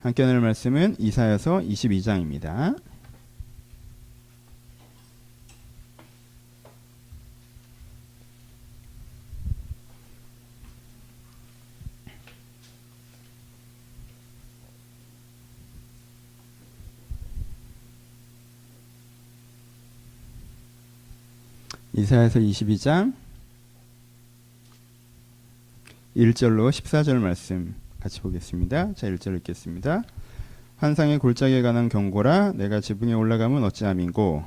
함께 나눌 말씀은 이사야서 22장입니다. 이사야서 22장 1절로 14절 말씀 같이 보겠습니다. 자, 1절 읽겠습니다. 환상의 골짜기에 관한 경고라. 내가 지붕에 올라가면 어찌함이고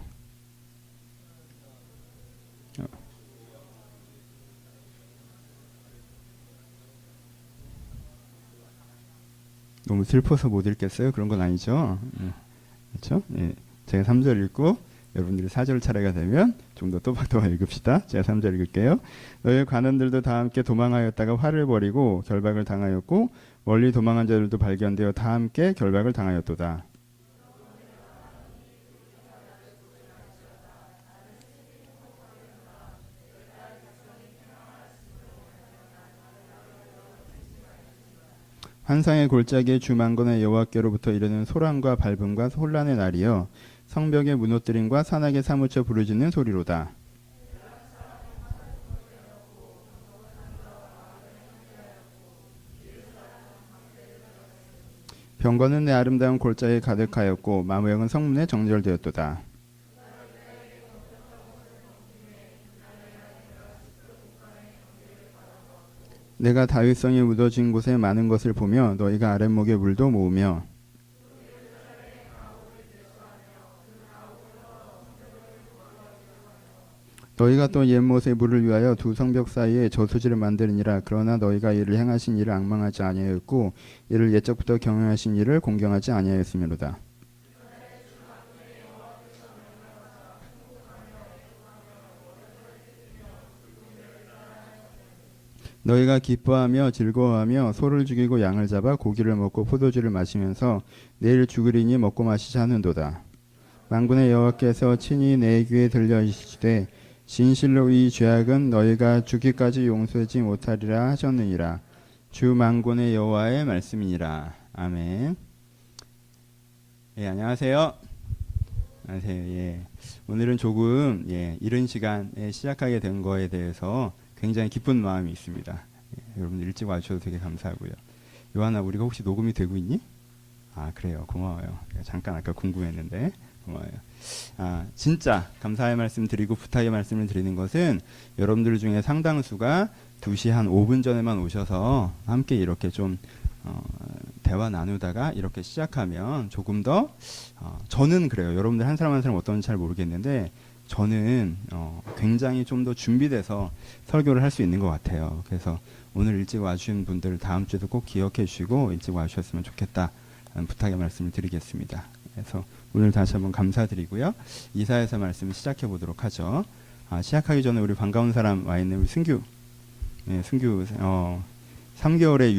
너무 슬퍼서 못 읽겠어요? 그런 건 아니죠? 그렇죠? 예. 제가 3절 읽고 여러분들이 4절 차례가 되면 좀 더 또박또박 읽읍시다. 제가 3절 읽을게요. 너희 관원들도 다 함께 도망하였다가 화를 벌이고 결박을 당하였고 멀리 도망한 자들도 발견되어 다 함께 결박을 당하였도다. 환상의 골짜기에 주 만군의 여호와께로부터 이르는 소란과 밟음과 혼란의 날이여 성벽의 무너뜨림과 산악에 사무쳐 부르짖는 소리로다. 병거는 내 아름다운 골짜기에 가득하였고 마무역은 성문에 정절되었도다. 내가 다윗성에 묻어진 곳에 많은 것을 보며 너희가 아랫목의 물도 모으며 너희가 또 옛못의 물을 위하여 두 성벽 사이에 저수지를 만드느니라. 그러나 너희가 이를 행하신 일을 앙망하지 아니하였고 이를 옛적부터 경영하신 일을 공경하지 아니하였으므로다. 너희가 기뻐하며 즐거워하며 소를 죽이고 양을 잡아 고기를 먹고 포도주를 마시면서 내일 죽으리니 먹고 마시자 하는도다. 만군의 여호와께서 친히 내 귀에 들려 이르시되 진실로 이 죄악은 너희가 죽기까지 용서하지 못하리라 하셨느니라. 주 만군의 여호와의 말씀이니라. 아멘. 예, 안녕하세요. 안녕하세요. 예. 오늘은 조금 이른 시간에 시작하게 된 거에 대해서 굉장히 기쁜 마음이 있습니다. 예, 여러분들 일찍 와주셔서 되게 감사하고요. 요한아, 우리가 혹시 녹음이 되고 있니? 아, 그래요. 고마워요. 잠깐 아까 궁금했는데 고마워요. 진짜 감사의 말씀 드리고 부탁의 말씀을 드리는 것은 여러분들 중에 상당수가 2시 한 5분 전에만 오셔서 함께 이렇게 좀 대화 나누다가 이렇게 시작하면 조금 더 저는 그래요. 여러분들 한 사람 한 사람 어떤지 잘 모르겠는데 저는 굉장히 좀 더 준비돼서 설교를 할 수 있는 것 같아요. 그래서 오늘 일찍 와주신 분들 다음 주에도 꼭 기억해 주시고 일찍 와주셨으면 좋겠다 부탁의 말씀을 드리겠습니다. 그래서 오늘 다시 한번 감사드리고요. 이사야서 말씀 시작해 보도록 하죠. 시작하기 전에 우리 반가운 사람 와 있는 우리 승규. 네, 승규 3개월의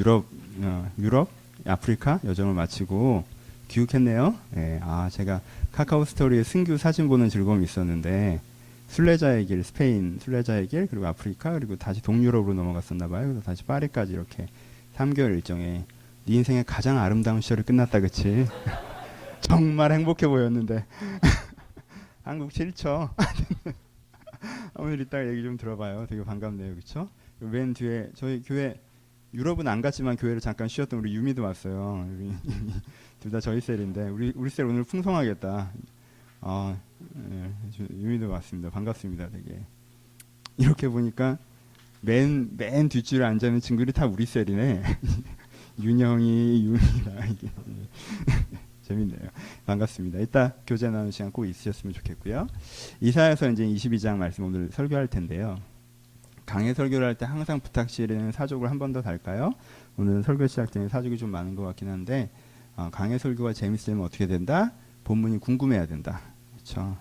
유럽, 아프리카 여정을 마치고 귀국했네요. 네, 제가 카카오 스토리에 승규 사진 보는 즐거움이 있었는데 순례자의 길, 스페인 순례자의 길, 그리고 아프리카, 그리고 다시 동유럽으로 넘어갔었나 봐요. 그래서 다시 파리까지 이렇게 3개월 일정에 네 인생의 가장 아름다운 시절이 끝났다, 그치? 정말 행복해 보였는데 한국 싫죠? 오늘 이따가 얘기 좀 들어봐요. 되게 반갑네요, 그렇죠? 맨 뒤에 저희 교회 유럽은 안 갔지만 교회를 잠깐 쉬었던 우리 유미도 왔어요. 둘 다 저희 셀인데 우리 셀 오늘 풍성하겠다. 유미도 왔습니다. 반갑습니다, 되게. 이렇게 보니까 맨 뒷줄에 앉아 있는 친구들이 다 우리 셀이네. 윤영이, 유미라 이게. 재밌네요. 반갑습니다. 이따 교제 나누는 시간 꼭 있으셨으면 좋겠고요. 이사야서 이제 22장 말씀 오늘 설교할 텐데요. 강해 설교를 할 때 항상 부탁드리는 사족을 한 번 더 달까요? 오늘 설교 시작 전에 사족이 좀 많은 것 같긴 한데 강해 설교가 재밌으려면 어떻게 된다? 본문이 궁금해야 된다. 그렇죠?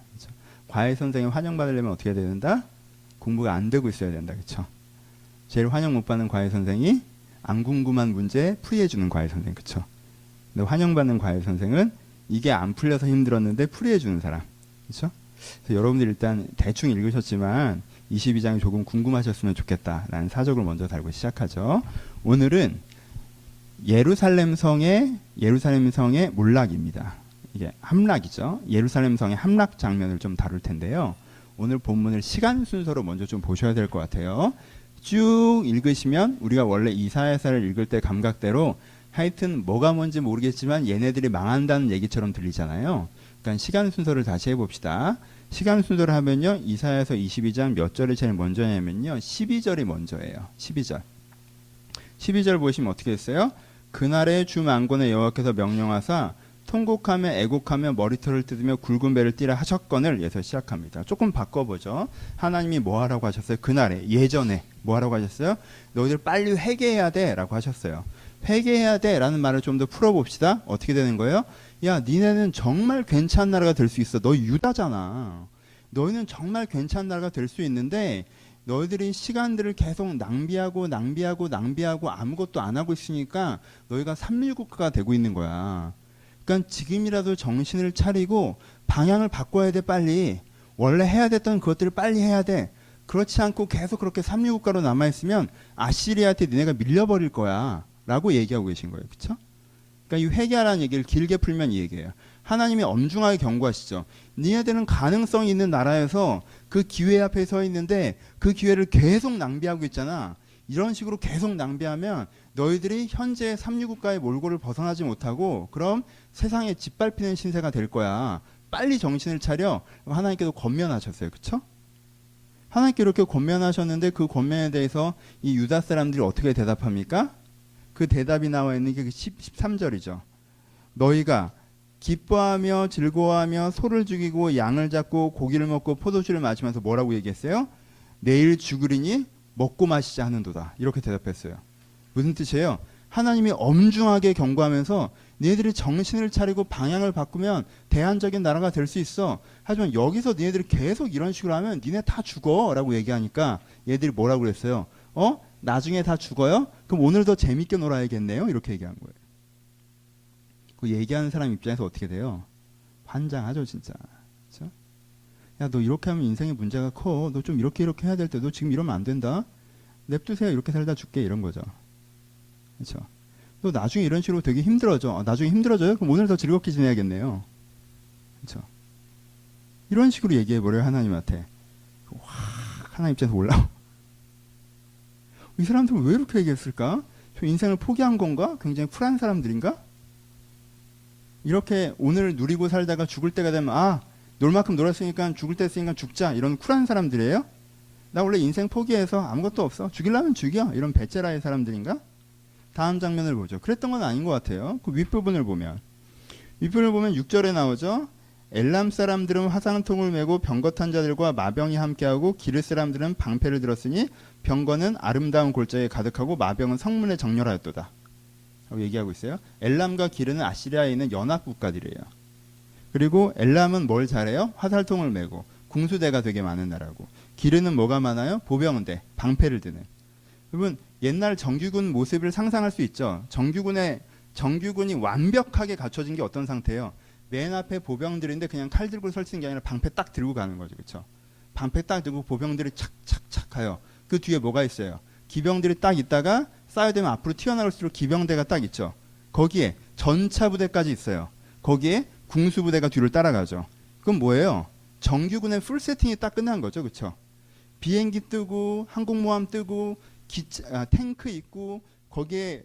과외 선생님 환영받으려면 어떻게 해야 된다? 공부가 안 되고 있어야 된다. 그렇죠? 제일 환영 못 받는 과외 선생이 안 궁금한 문제 풀이해주는 과외 선생. 그렇죠? 근데 환영받는 과외 선생은 이게 안 풀려서 힘들었는데 풀이해주는 사람. 그렇죠? 그래서 여러분들 일단 대충 읽으셨지만 22장이 조금 궁금하셨으면 좋겠다라는 사족을 먼저 달고 시작하죠. 오늘은 예루살렘 성의 몰락입니다. 이게 함락이죠. 예루살렘 성의 함락 장면을 좀 다룰 텐데요. 오늘 본문을 시간 순서로 먼저 좀 보셔야 될 것 같아요. 쭉 읽으시면 우리가 원래 이사야서를 읽을 때 감각대로 하여튼 뭐가 뭔지 모르겠지만 얘네들이 망한다는 얘기처럼 들리잖아요. 그러니까 시간 순서를 다시 해봅시다. 시간 순서를 하면요. 이사야서 22장 몇 절이 제일 먼저냐면요. 12절이 먼저예요. 12절. 12절 보시면 어떻게 했어요? 그날에 주 만군의 여호와께서 명령하사 통곡하며 애곡하며 머리털을 뜯으며 굵은 배를 띠라 하셨거늘 에서 시작합니다. 조금 바꿔보죠. 하나님이 뭐 하라고 하셨어요? 그날에 예전에 뭐 하라고 하셨어요? 너희들 빨리 회개해야 돼 라고 하셨어요. 회개해야 돼 라는 말을 좀 더 풀어봅시다. 어떻게 되는 거예요? 야, 니네는 정말 괜찮은 나라가 될 수 있어. 너희 유다잖아. 너희는 정말 괜찮은 나라가 될 수 있는데 너희들이 시간들을 계속 낭비하고 아무것도 안 하고 있으니까 너희가 삼류국가가 되고 있는 거야. 그러니까 지금이라도 정신을 차리고 방향을 바꿔야 돼. 빨리. 원래 해야 됐던 그것들을 빨리 해야 돼. 그렇지 않고 계속 그렇게 삼류국가로 남아있으면 아시리아한테 니네가 밀려버릴 거야 라고 얘기하고 계신 거예요. 그렇죠? 그러니까 이 회개하라는 얘기를 길게 풀면 이 얘기예요. 하나님이 엄중하게 경고하시죠. 니네들은 가능성이 있는 나라에서 그 기회 앞에 서 있는데 그 기회를 계속 낭비하고 있잖아. 이런 식으로 계속 낭비하면 너희들이 현재 삼류국가의 몰골을 벗어나지 못하고 그럼 세상에 짓밟히는 신세가 될 거야. 빨리 정신을 차려. 하나님께도 권면하셨어요. 그렇죠? 하나님께 이렇게 권면하셨는데 그 권면에 대해서 이 유다 사람들이 어떻게 대답합니까? 그 대답이 나와 있는 게 13절이죠. 너희가 기뻐하며 즐거워하며 소를 죽이고 양을 잡고 고기를 먹고 포도주를 마시면서 뭐라고 얘기했어요? 내일 죽으리니 먹고 마시자 하는도다. 이렇게 대답했어요. 무슨 뜻이에요? 하나님이 엄중하게 경고하면서 너희들이 정신을 차리고 방향을 바꾸면 대안적인 나라가 될 수 있어. 하지만 여기서 너희들이 계속 이런 식으로 하면 니네 다 죽어 라고 얘기하니까 얘들이 뭐라고 그랬어요? 나중에 다 죽어요? 그럼 오늘 더 재밌게 놀아야겠네요. 이렇게 얘기한 거예요. 그 얘기하는 사람 입장에서 어떻게 돼요? 환장하죠 진짜. 그렇죠? 야, 너 이렇게 하면 인생의 문제가 커. 너 좀 이렇게 해야 될 때 너 지금 이러면 안 된다. 냅두세요. 이렇게 살다 죽게 이런 거죠. 그렇죠? 너 나중에 이런 식으로 되게 힘들어져. 나중에 힘들어져요? 그럼 오늘 더 즐겁게 지내야겠네요. 그렇죠? 이런 식으로 얘기해버려요. 하나님한테. 확 하나님 입장에서 올라오. 이 사람들은 왜 이렇게 얘기했을까? 저 인생을 포기한 건가? 굉장히 쿨한 사람들인가? 이렇게 오늘 누리고 살다가 죽을 때가 되면 놀 만큼 놀았으니까 죽을 때 했으니까 죽자 이런 쿨한 사람들이에요? 나 원래 인생 포기해서 아무것도 없어. 죽이려면 죽여. 이런 베체라의 사람들인가? 다음 장면을 보죠. 그랬던 건 아닌 것 같아요. 그 윗부분을 보면 6절에 나오죠. 엘람 사람들은 화상통을 메고 병거탄 자들과 마병이 함께하고 기르 사람들은 방패를 들었으니 병거는 아름다운 골짜기에 가득하고 마병은 성문에 정렬하였도다 하고 얘기하고 있어요. 엘람과 기르는 아시리아에 있는 연합 국가들이에요. 그리고 엘람은 뭘 잘해요? 화살통을 메고 궁수대가 되게 많은 나라고, 기르는 뭐가 많아요? 보병대, 방패를 드는. 여러분 옛날 정규군 모습을 상상할 수 있죠. 정규군이 완벽하게 갖춰진 게 어떤 상태예요? 맨 앞에 보병들인데 그냥 칼 들고 설치는 게 아니라 방패 딱 들고 가는 거죠. 그렇죠? 방패 딱 들고 보병들이 착착착 가요. 그 뒤에 뭐가 있어요? 기병들이 딱 있다가 쌓여되면 앞으로 튀어나올수록 기병대가 딱 있죠. 거기에 전차 부대까지 있어요. 거기에 궁수 부대가 뒤를 따라가죠. 그건 뭐예요? 정규군의 풀 세팅이 딱 끝난 거죠. 그렇죠? 비행기 뜨고 항공모함 뜨고 탱크 있고 거기에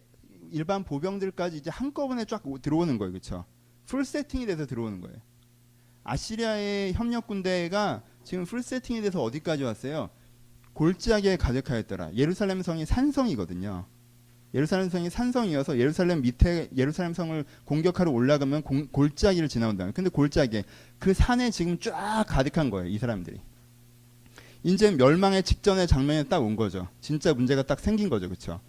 일반 보병들까지 이제 한꺼번에 쫙 들어오는 거예요. 그렇죠? 풀 세팅이 돼서 들어오는 거예요. 아시리아의 협력 군대가 지금 풀 세팅이 돼서 어디까지 왔어요? 골짜기에 가득하였더라. 예루살렘 성이 산성이거든요. 예루살렘 성이 산성이어서 예루살렘 밑에 예루살렘 성을 공격하러 올라가면 골짜기를 지나온다. 근데 골짜기에 그 산에 지금 쫙 가득한 거예요. 이 사람들이. 이제 멸망의 직전의 장면에 딱 온 거죠. 진짜 문제가 딱 생긴 거죠. 그렇죠?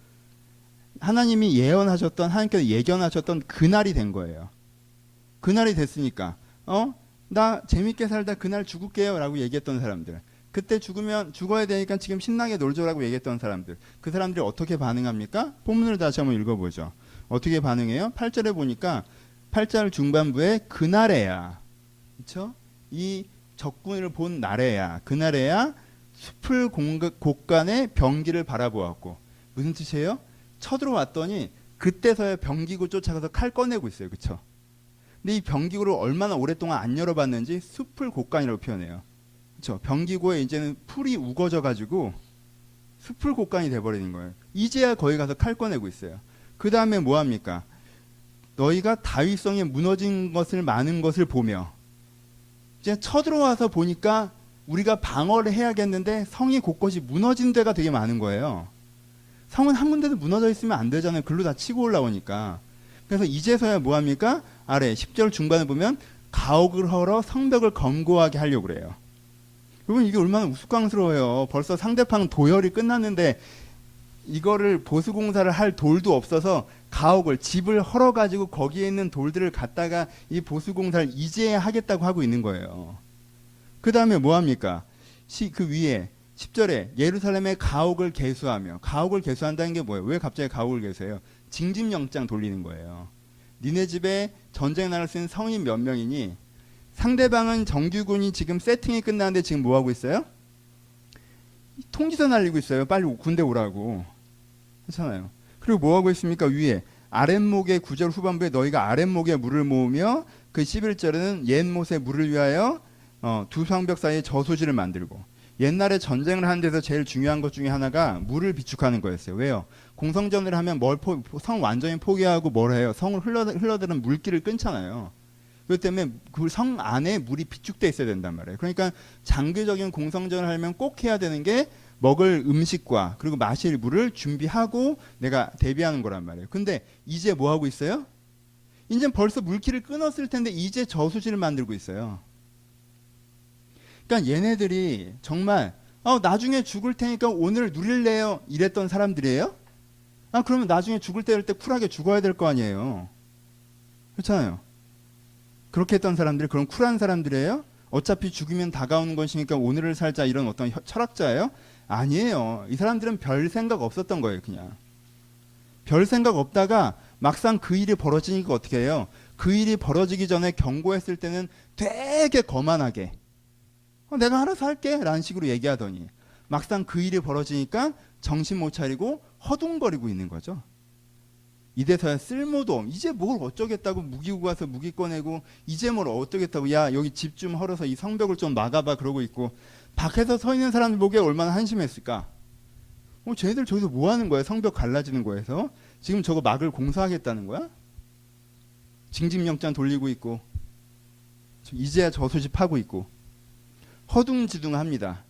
하나님이 예언하셨던, 하나님께서 예견하셨던 그날이 된 거예요. 그날이 됐으니까 나 재밌게 살다 그날 죽을게요 라고 얘기했던 사람들, 그때 죽어야 되니까 지금 신나게 놀죠라고 얘기했던 사람들, 그 사람들이 어떻게 반응합니까? 본문을 다시 한번 읽어보죠. 어떻게 반응해요? 8절에 보니까 8절 중반부에 그날에야, 그렇죠? 이 적군을 본 날에야, 그날에야 숲을 곳간에 병기를 바라보았고, 무슨 뜻이에요? 쳐들어왔더니 그때서야 병기구 쫓아가서 칼 꺼내고 있어요. 그렇죠? 근데 이 병기구를 얼마나 오랫동안 안 열어봤는지 숲을 곡간이라고 표현해요. 그렇죠? 병기구에 이제는 풀이 우거져 가지고 숲을 곡간이 돼버리는 거예요. 이제야 거기 가서 칼 꺼내고 있어요. 그 다음에 뭐 합니까? 너희가 다윗성에 무너진 것을 많은 것을 보며 이제 쳐들어와서 보니까 우리가 방어를 해야겠는데 성이 곳곳이 무너진 데가 되게 많은 거예요. 성은 한 군데도 무너져 있으면 안 되잖아요. 글로 다 치고 올라오니까. 그래서 이제서야 뭐 합니까? 아래 10절 중반에 보면 가옥을 헐어 성벽을 견고하게 하려고 그래요. 여러분 이게 얼마나 우스꽝스러워요. 벌써 상대방 도열이 끝났는데 이거를 보수공사를 할 돌도 없어서 가옥을 집을 헐어가지고 거기에 있는 돌들을 갖다가 이 보수공사를 이제야 하겠다고 하고 있는 거예요. 그 다음에 뭐 합니까? 그 위에 10절에 예루살렘의 가옥을 개수하며, 가옥을 개수한다는 게 뭐예요? 왜 갑자기 가옥을 개수해요? 징집영장 돌리는 거예요. 니네 집에 전쟁 나갈 수 있는 성인 몇 명이니 상대방은 정규군이 지금 세팅이 끝났는데 지금 뭐 하고 있어요? 통지서 날리고 있어요. 빨리 군대 오라고. 그렇잖아요. 그리고 뭐 하고 있습니까? 위에 아랫목의 9절 후반부에 너희가 아랫목에 물을 모으며 그 11절에는 옛못에 물을 위하여 두 성벽 사이에 저수지를 만들고, 옛날에 전쟁을 하는 데서 제일 중요한 것 중에 하나가 물을 비축하는 거였어요. 왜요? 공성전을 하면 성 완전히 포기하고 뭘 해요? 성을 흘러드는 물길을 끊잖아요. 그렇기 때문에 그 성 안에 물이 비축돼 있어야 된단 말이에요. 그러니까 장기적인 공성전을 하려면 꼭 해야 되는 게 먹을 음식과 그리고 마실 물을 준비하고 내가 대비하는 거란 말이에요. 근데 이제 뭐 하고 있어요? 이제 벌써 물길을 끊었을 텐데 이제 저수지를 만들고 있어요. 그러니까 얘네들이 정말 나중에 죽을 테니까 오늘 누릴래요 이랬던 사람들이에요? 그러면 나중에 죽을 때 쿨하게 죽어야 될 거 아니에요. 그렇잖아요. 그렇게 했던 사람들이 그런 쿨한 사람들이에요? 어차피 죽으면 다가오는 것이니까 오늘을 살자 이런 어떤 철학자예요? 아니에요. 이 사람들은 별 생각 없었던 거예요. 그냥 별 생각 없다가 막상 그 일이 벌어지니까 어떻게 해요? 그 일이 벌어지기 전에 경고했을 때는 되게 거만하게 내가 알아서 할게 라는 식으로 얘기하더니 막상 그 일이 벌어지니까 정신 못 차리고 허둥거리고 있는 거죠. 이래서야 쓸모도 이제 뭘 어쩌겠다고 무기고 가서 무기 꺼내고 이제 뭘 어쩌겠다고 야 여기 집 좀 헐어서 이 성벽을 좀 막아봐 그러고 있고, 밖에서 서 있는 사람들 보기에 얼마나 한심했을까. 쟤네들 저기서 뭐 하는 거야? 성벽 갈라지는 거에서 지금 저거 막을 공사하겠다는 거야? 징집영장 돌리고 있고 이제야 저수지 파고 있고 허둥지둥합니다.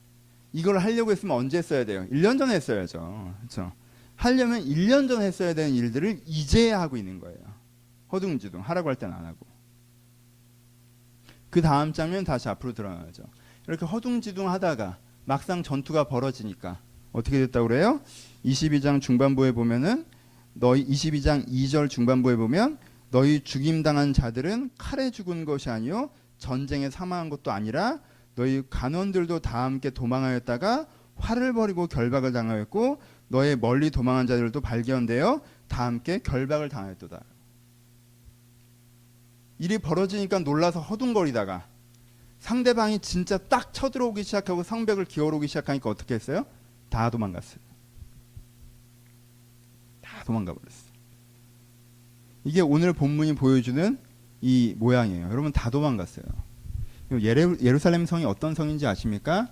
이걸 하려고 했으면 언제 했어야 돼요? 1년 전에 했어야죠. 그렇죠? 하려면 1년 전에 했어야 되는 일들을 이제야 하고 있는 거예요. 허둥지둥 하라고 할 때는 안 하고. 그 다음 장면 다시 앞으로 드러나죠. 이렇게 허둥지둥 하다가 막상 전투가 벌어지니까 어떻게 됐다고 그래요? 22장 중반부에 보면은 22장 2절 중반부에 보면 너희 죽임당한 자들은 칼에 죽은 것이 아니요 전쟁에 사망한 것도 아니라 너희 간원들도 다 함께 도망하였다가 활을 버리고 결박을 당하였고 너의 멀리 도망한 자들도 발견되어 다 함께 결박을 당하였도다. 일이 벌어지니까 놀라서 허둥거리다가 상대방이 진짜 딱 쳐들어오기 시작하고 성벽을 기어오르기 시작하니까 어떻게 했어요? 다 도망갔어요. 다 도망가 버렸어요. 이게 오늘 본문이 보여주는 이 모양이에요. 여러분 다 도망갔어요. 예루살렘 성이 어떤 성인지 아십니까?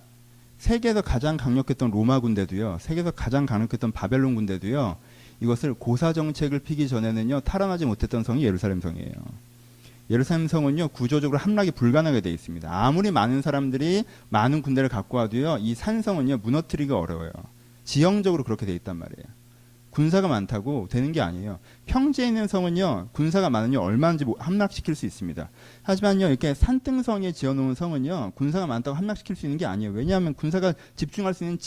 세계에서 가장 강력했던 로마 군대도요, 세계에서 가장 강력했던 바벨론 군대도요, 이것을 고사 정책을 피기 전에는요 탈환하지 못했던 성이 예루살렘 성이에요. 예루살렘 성은요 구조적으로 함락이 불가능하게 되어 있습니다. 아무리 많은 사람들이 많은 군대를 갖고 와도요 이 산성은요 무너뜨리기가 어려워요. 지형적으로 그렇게 되어 있단 말이에요. 군사가 많다고 되는 게 아니에요. 평지에 있는 성은요 군사가 많으면 얼마든지 함락시킬 수 있습니다. 하지만요 이렇게 산등성에 지어놓은 성은요 군사가 많다고 함락시킬 수 있는 게 아니에요. 왜냐하면 군사가 집중할 수 있는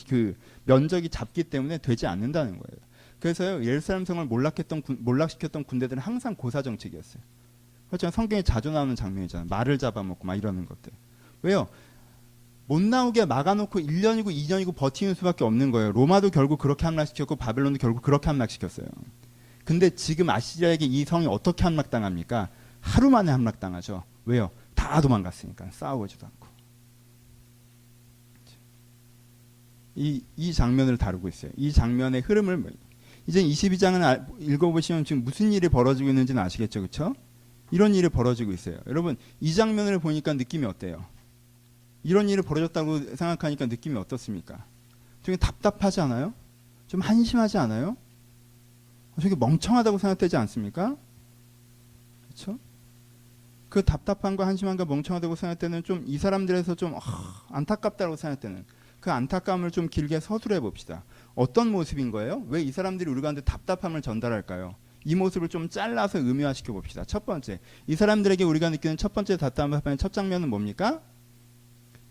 그 면적이 작기 때문에 되지 않는다는 거예요. 그래서요 예루살렘 성을 몰락시켰던 군대들은 항상 고사 정책이었어요. 그렇죠. 성경에 자주 나오는 장면이잖아요. 말을 잡아먹고 막 이러는 것들. 왜요? 못 나오게 막아놓고 1년이고 2년이고 버티는 수밖에 없는 거예요. 로마도 결국 그렇게 함락시켰고 바벨론도 결국 그렇게 함락시켰어요. 근데 지금 아시리아에게 이 성이 어떻게 함락당합니까? 하루 만에 함락당하죠. 왜요? 다 도망갔으니까. 싸우지도 않고. 이 장면을 다루고 있어요. 이 장면의 흐름을 이제 22장은 읽어보시면 지금 무슨 일이 벌어지고 있는지는 아시겠죠, 그렇죠? 이런 일이 벌어지고 있어요. 여러분 이 장면을 보니까 느낌이 어때요? 이런 일이 벌어졌다고 생각하니까 느낌이 어떻습니까? 좀 답답하지 않아요? 좀 한심하지 않아요? 저게 멍청하다고 생각되지 않습니까? 그렇죠? 그 답답함과 한심함과 멍청하다고 생각되는 좀 이 사람들에서 좀 안타깝다고 생각되는 그 안타까움을 좀 길게 서술해 봅시다. 어떤 모습인 거예요? 왜 이 사람들이 우리 가운데 답답함을 전달할까요? 이 모습을 좀 잘라서 의미화시켜 봅시다. 첫 번째, 이 사람들에게 우리가 느끼는 첫 번째 답답함의 첫 장면은 뭡니까?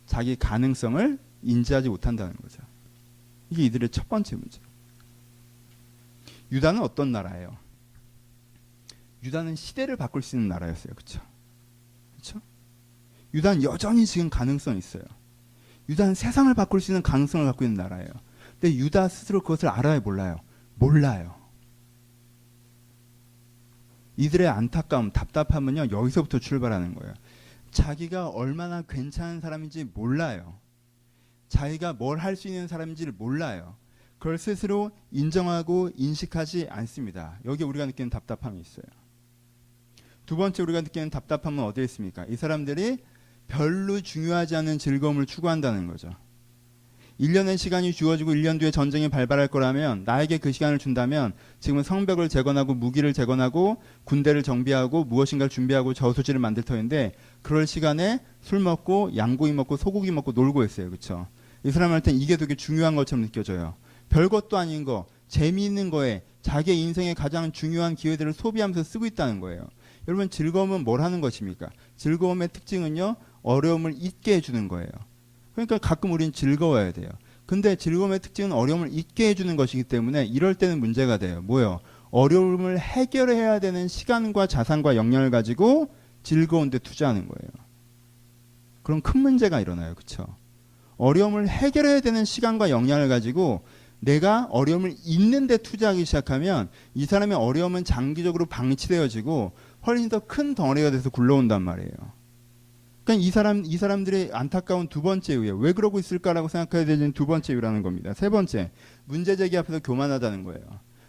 자기 가능성을 인지하지 못한다는 거죠. 이게 이들의 첫 번째 문제. 유다는 어떤 나라예요? 유다는 시대를 바꿀 수 있는 나라였어요. 그렇죠? 그렇죠? 유다는 여전히 지금 가능성이 있어요. 유다는 세상을 바꿀 수 있는 가능성을 갖고 있는 나라예요. 근데 유다 스스로 그것을 알아요, 몰라요? 몰라요. 이들의 안타까움, 답답함은요, 여기서부터 출발하는 거예요. 자기가 얼마나 괜찮은 사람인지 몰라요. 자기가 뭘 할 수 있는 사람인지를 몰라요. 그걸 스스로 인정하고 인식하지 않습니다. 여기 우리가 느끼는 답답함이 있어요. 두 번째 우리가 느끼는 답답함은 어디에 있습니까? 이 사람들이 별로 중요하지 않은 즐거움을 추구한다는 거죠. 1년의 시간이 주어지고 1년 뒤에 전쟁이 발발할 거라면 나에게 그 시간을 준다면 지금은 성벽을 재건하고 무기를 재건하고 군대를 정비하고 무엇인가를 준비하고 저수지를 만들 터인데 그럴 시간에 술 먹고 양고기 먹고 소고기 먹고 놀고 있어요. 그렇죠? 이 사람한테는 이게 되게 중요한 것처럼 느껴져요. 별것도 아닌 거, 재미있는 거에 자기의 인생의 가장 중요한 기회들을 소비하면서 쓰고 있다는 거예요. 여러분 즐거움은 뭘 하는 것입니까? 즐거움의 특징은요. 어려움을 잊게 해주는 거예요. 그러니까 가끔 우리는 즐거워야 돼요. 근데 즐거움의 특징은 어려움을 잊게 해주는 것이기 때문에 이럴 때는 문제가 돼요. 뭐요? 어려움을 해결해야 되는 시간과 자산과 역량을 가지고 즐거운 데 투자하는 거예요. 그럼 큰 문제가 일어나요. 그렇죠? 어려움을 해결해야 되는 시간과 역량을 가지고 내가 어려움을 잊는 데 투자하기 시작하면 이 사람의 어려움은 장기적으로 방치되어지고 훨씬 더 큰 덩어리가 돼서 굴러온단 말이에요. 그러니까 이 사람들의 안타까운 두 번째 이유예요. 왜 그러고 있을까라고 생각해야 되는 두 번째 이유라는 겁니다. 세 번째, 문제 제기 앞에서 교만하다는 거예요.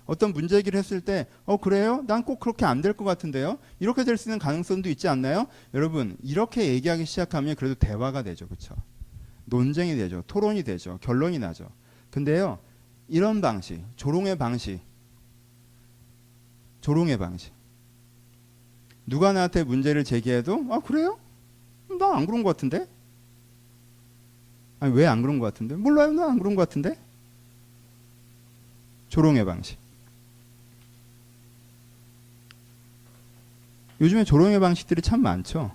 어떤 문제 제기를 했을 때, 그래요? 난 꼭 그렇게 안 될 것 같은데요? 이렇게 될 수 있는 가능성도 있지 않나요? 여러분, 이렇게 얘기하기 시작하면 그래도 대화가 되죠. 그렇죠? 논쟁이 되죠. 토론이 되죠. 결론이 나죠. 근데요, 이런 방식, 조롱의 방식. 누가 나한테 문제를 제기해도, 그래요? 나 안 그런 것 같은데? 아니, 왜 안 그런 것 같은데? 몰라요, 나 안 그런 것 같은데? 조롱의 방식. 요즘에 조롱의 방식들이 참 많죠.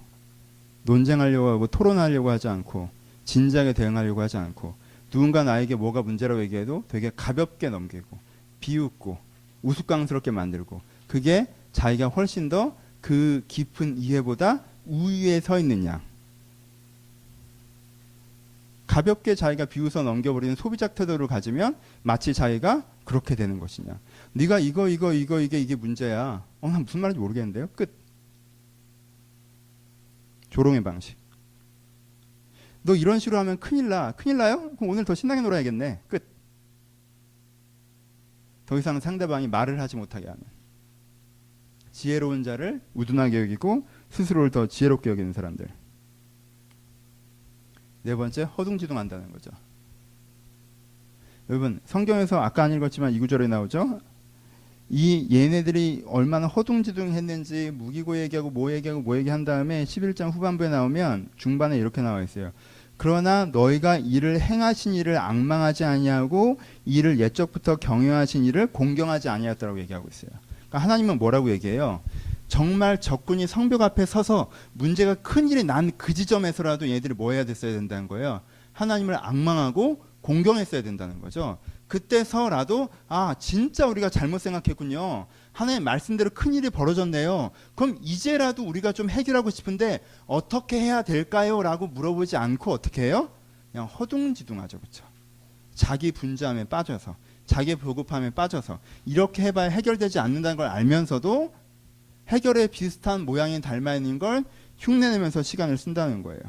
논쟁하려고 하고 토론하려고 하지 않고 진지하게 대응하려고 하지 않고 누군가 나에게 뭐가 문제라고 얘기해도 되게 가볍게 넘기고 비웃고 우스꽝스럽게 만들고 그게 자기가 훨씬 더 그 깊은 이해보다 우위에 서 있는 양. 가볍게 자기가 비웃어 넘겨버리는 소비적 태도를 가지면 마치 자기가 그렇게 되는 것이냐. 네가 이게 문제야. 난 무슨 말인지 모르겠는데요. 끝. 조롱의 방식. 너 이런 식으로 하면 큰일 나. 큰일 나요? 그럼 오늘 더 신나게 놀아야겠네. 끝. 더 이상 상대방이 말을 하지 못하게 하는. 지혜로운 자를 우둔하게 여기고 스스로를 더 지혜롭게 여기는 사람들. 네 번째, 허둥지둥한다는 거죠. 여러분, 성경에서 아까 안 읽었지만 이 구절에 나오죠. 이 얘네들이 얼마나 허둥지둥했는지 무기고 얘기하고 뭐 얘기한 다음에 11장 후반부에 나오면 중반에 이렇게 나와 있어요. 그러나 너희가 이를 행하신 이를 앙망하지 아니하고 이를 옛적부터 경영하신 이를 공경하지 아니하였다고 얘기하고 있어요. 그러니까 하나님은 뭐라고 얘기해요? 정말 적군이 성벽 앞에 서서 문제가 큰일이 난 그 지점에서라도 얘들이 뭐 해야 됐어야 된다는 거예요. 하나님을 앙망하고 공경했어야 된다는 거죠. 그때서라도 진짜 우리가 잘못 생각했군요. 하나님 말씀대로 큰일이 벌어졌네요. 그럼 이제라도 우리가 좀 해결하고 싶은데 어떻게 해야 될까요? 라고 물어보지 않고 어떻게 해요? 그냥 허둥지둥하죠. 그렇죠? 자기 분주함에 빠져서 자기 보급함에 빠져서 이렇게 해봐야 해결되지 않는다는 걸 알면서도 해결에 비슷한 모양이 닮아 있는 걸 흉내내면서 시간을 쓴다는 거예요.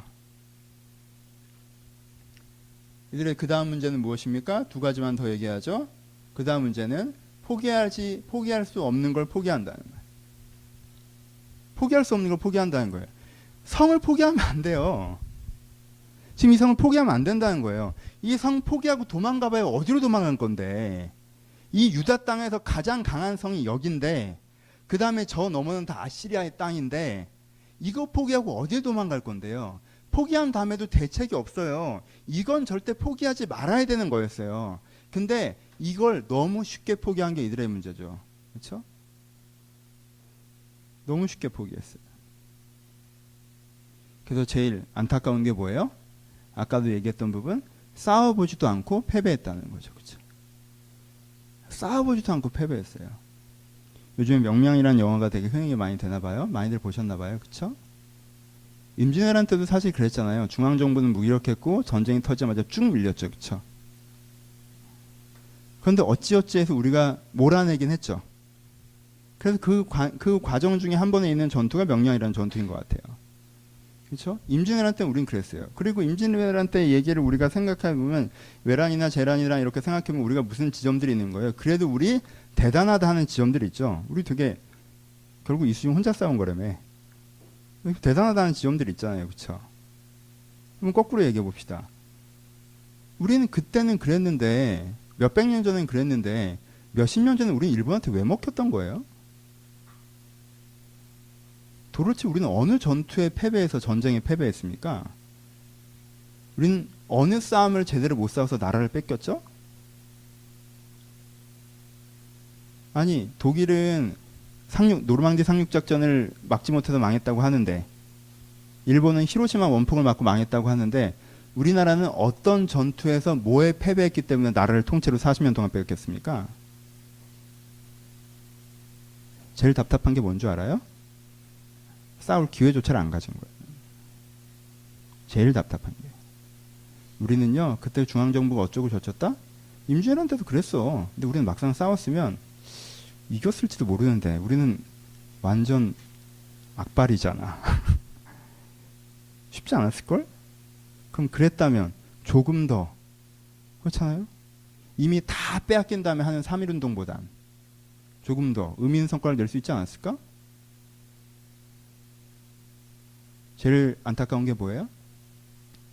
이들의 그 다음 문제는 무엇입니까? 두 가지만 더 얘기하죠. 그 다음 문제는 포기할 수 없는 걸 포기한다는 거예요. 포기할 수 없는 걸 포기한다는 거예요. 성을 포기하면 안 돼요. 지금 이 성을 포기하면 안 된다는 거예요. 이 성 포기하고 도망가봐야 어디로 도망갈 건데. 이 유다 땅에서 가장 강한 성이 여긴데 그 다음에 저 너머는 다 아시리아의 땅인데 이거 포기하고 어디에 도망갈 건데요. 포기한 다음에도 대책이 없어요. 이건 절대 포기하지 말아야 되는 거였어요. 근데 이걸 너무 쉽게 포기한 게 이들의 문제죠. 그렇죠? 너무 쉽게 포기했어요. 그래서 제일 안타까운 게 뭐예요? 아까도 얘기했던 부분, 싸워보지도 않고 패배했다는 거죠. 그렇죠? 싸워보지도 않고 패배했어요. 요즘에 명량이라는 영화가 되게 흥행이 많이 되나 봐요. 많이들 보셨나 봐요. 그렇죠? 임진왜란 때도 사실 그랬잖아요. 중앙정부는 무기력했고 전쟁이 터지자마자 쭉 밀렸죠. 그렇죠? 그런데 어찌어찌해서 우리가 몰아내긴 했죠. 그래서 그 과정 중에 한 번에 있는 전투가 명량이라는 전투인 것 같아요. 그렇죠? 임진왜란 때 우린 그랬어요. 그리고 임진왜란 때 얘기를 우리가 생각해보면 외란이나 재란이나 이렇게 생각해보면 우리가 무슨 지점들이 있는 거예요. 그래도 우리 대단하다 하는 지점들이 있죠. 우리 되게 결국 이수용 혼자 싸운 거라며. 대단하다는 지점들이 있잖아요. 그렇죠? 그럼 거꾸로 얘기해 봅시다. 우리는 그때는 그랬는데 몇백 년 전엔 그랬는데 몇십 년 전에 우리는 일본한테 왜 먹혔던 거예요? 도대체 우리는 어느 전투에 패배해서 전쟁에 패배했습니까? 우리는 어느 싸움을 제대로 못 싸워서 나라를 뺏겼죠? 아니 독일은 노르망디 상륙작전을 막지 못해서 망했다고 하는데 일본은 히로시마 원폭을 맞고 망했다고 하는데 우리나라는 어떤 전투에서 뭐에 패배했기 때문에 나라를 통째로 40년 동안 뺏겼습니까? 제일 답답한 게 뭔 줄 알아요? 싸울 기회조차를 안 가진 거예요. 제일 답답한 게. 우리는요, 그때 중앙정부가 어쩌고 저쩌다? 임진왜란 때도 그랬어. 근데 우리는 막상 싸웠으면 이겼을지도 모르는데 우리는 완전 악발이잖아. 쉽지 않았을걸? 그럼 그랬다면 조금 더 그렇잖아요? 이미 다 빼앗긴 다음에 하는 3.1운동보단 조금 더 의미 있는 성과를 낼 수 있지 않았을까? 제일 안타까운 게 뭐예요?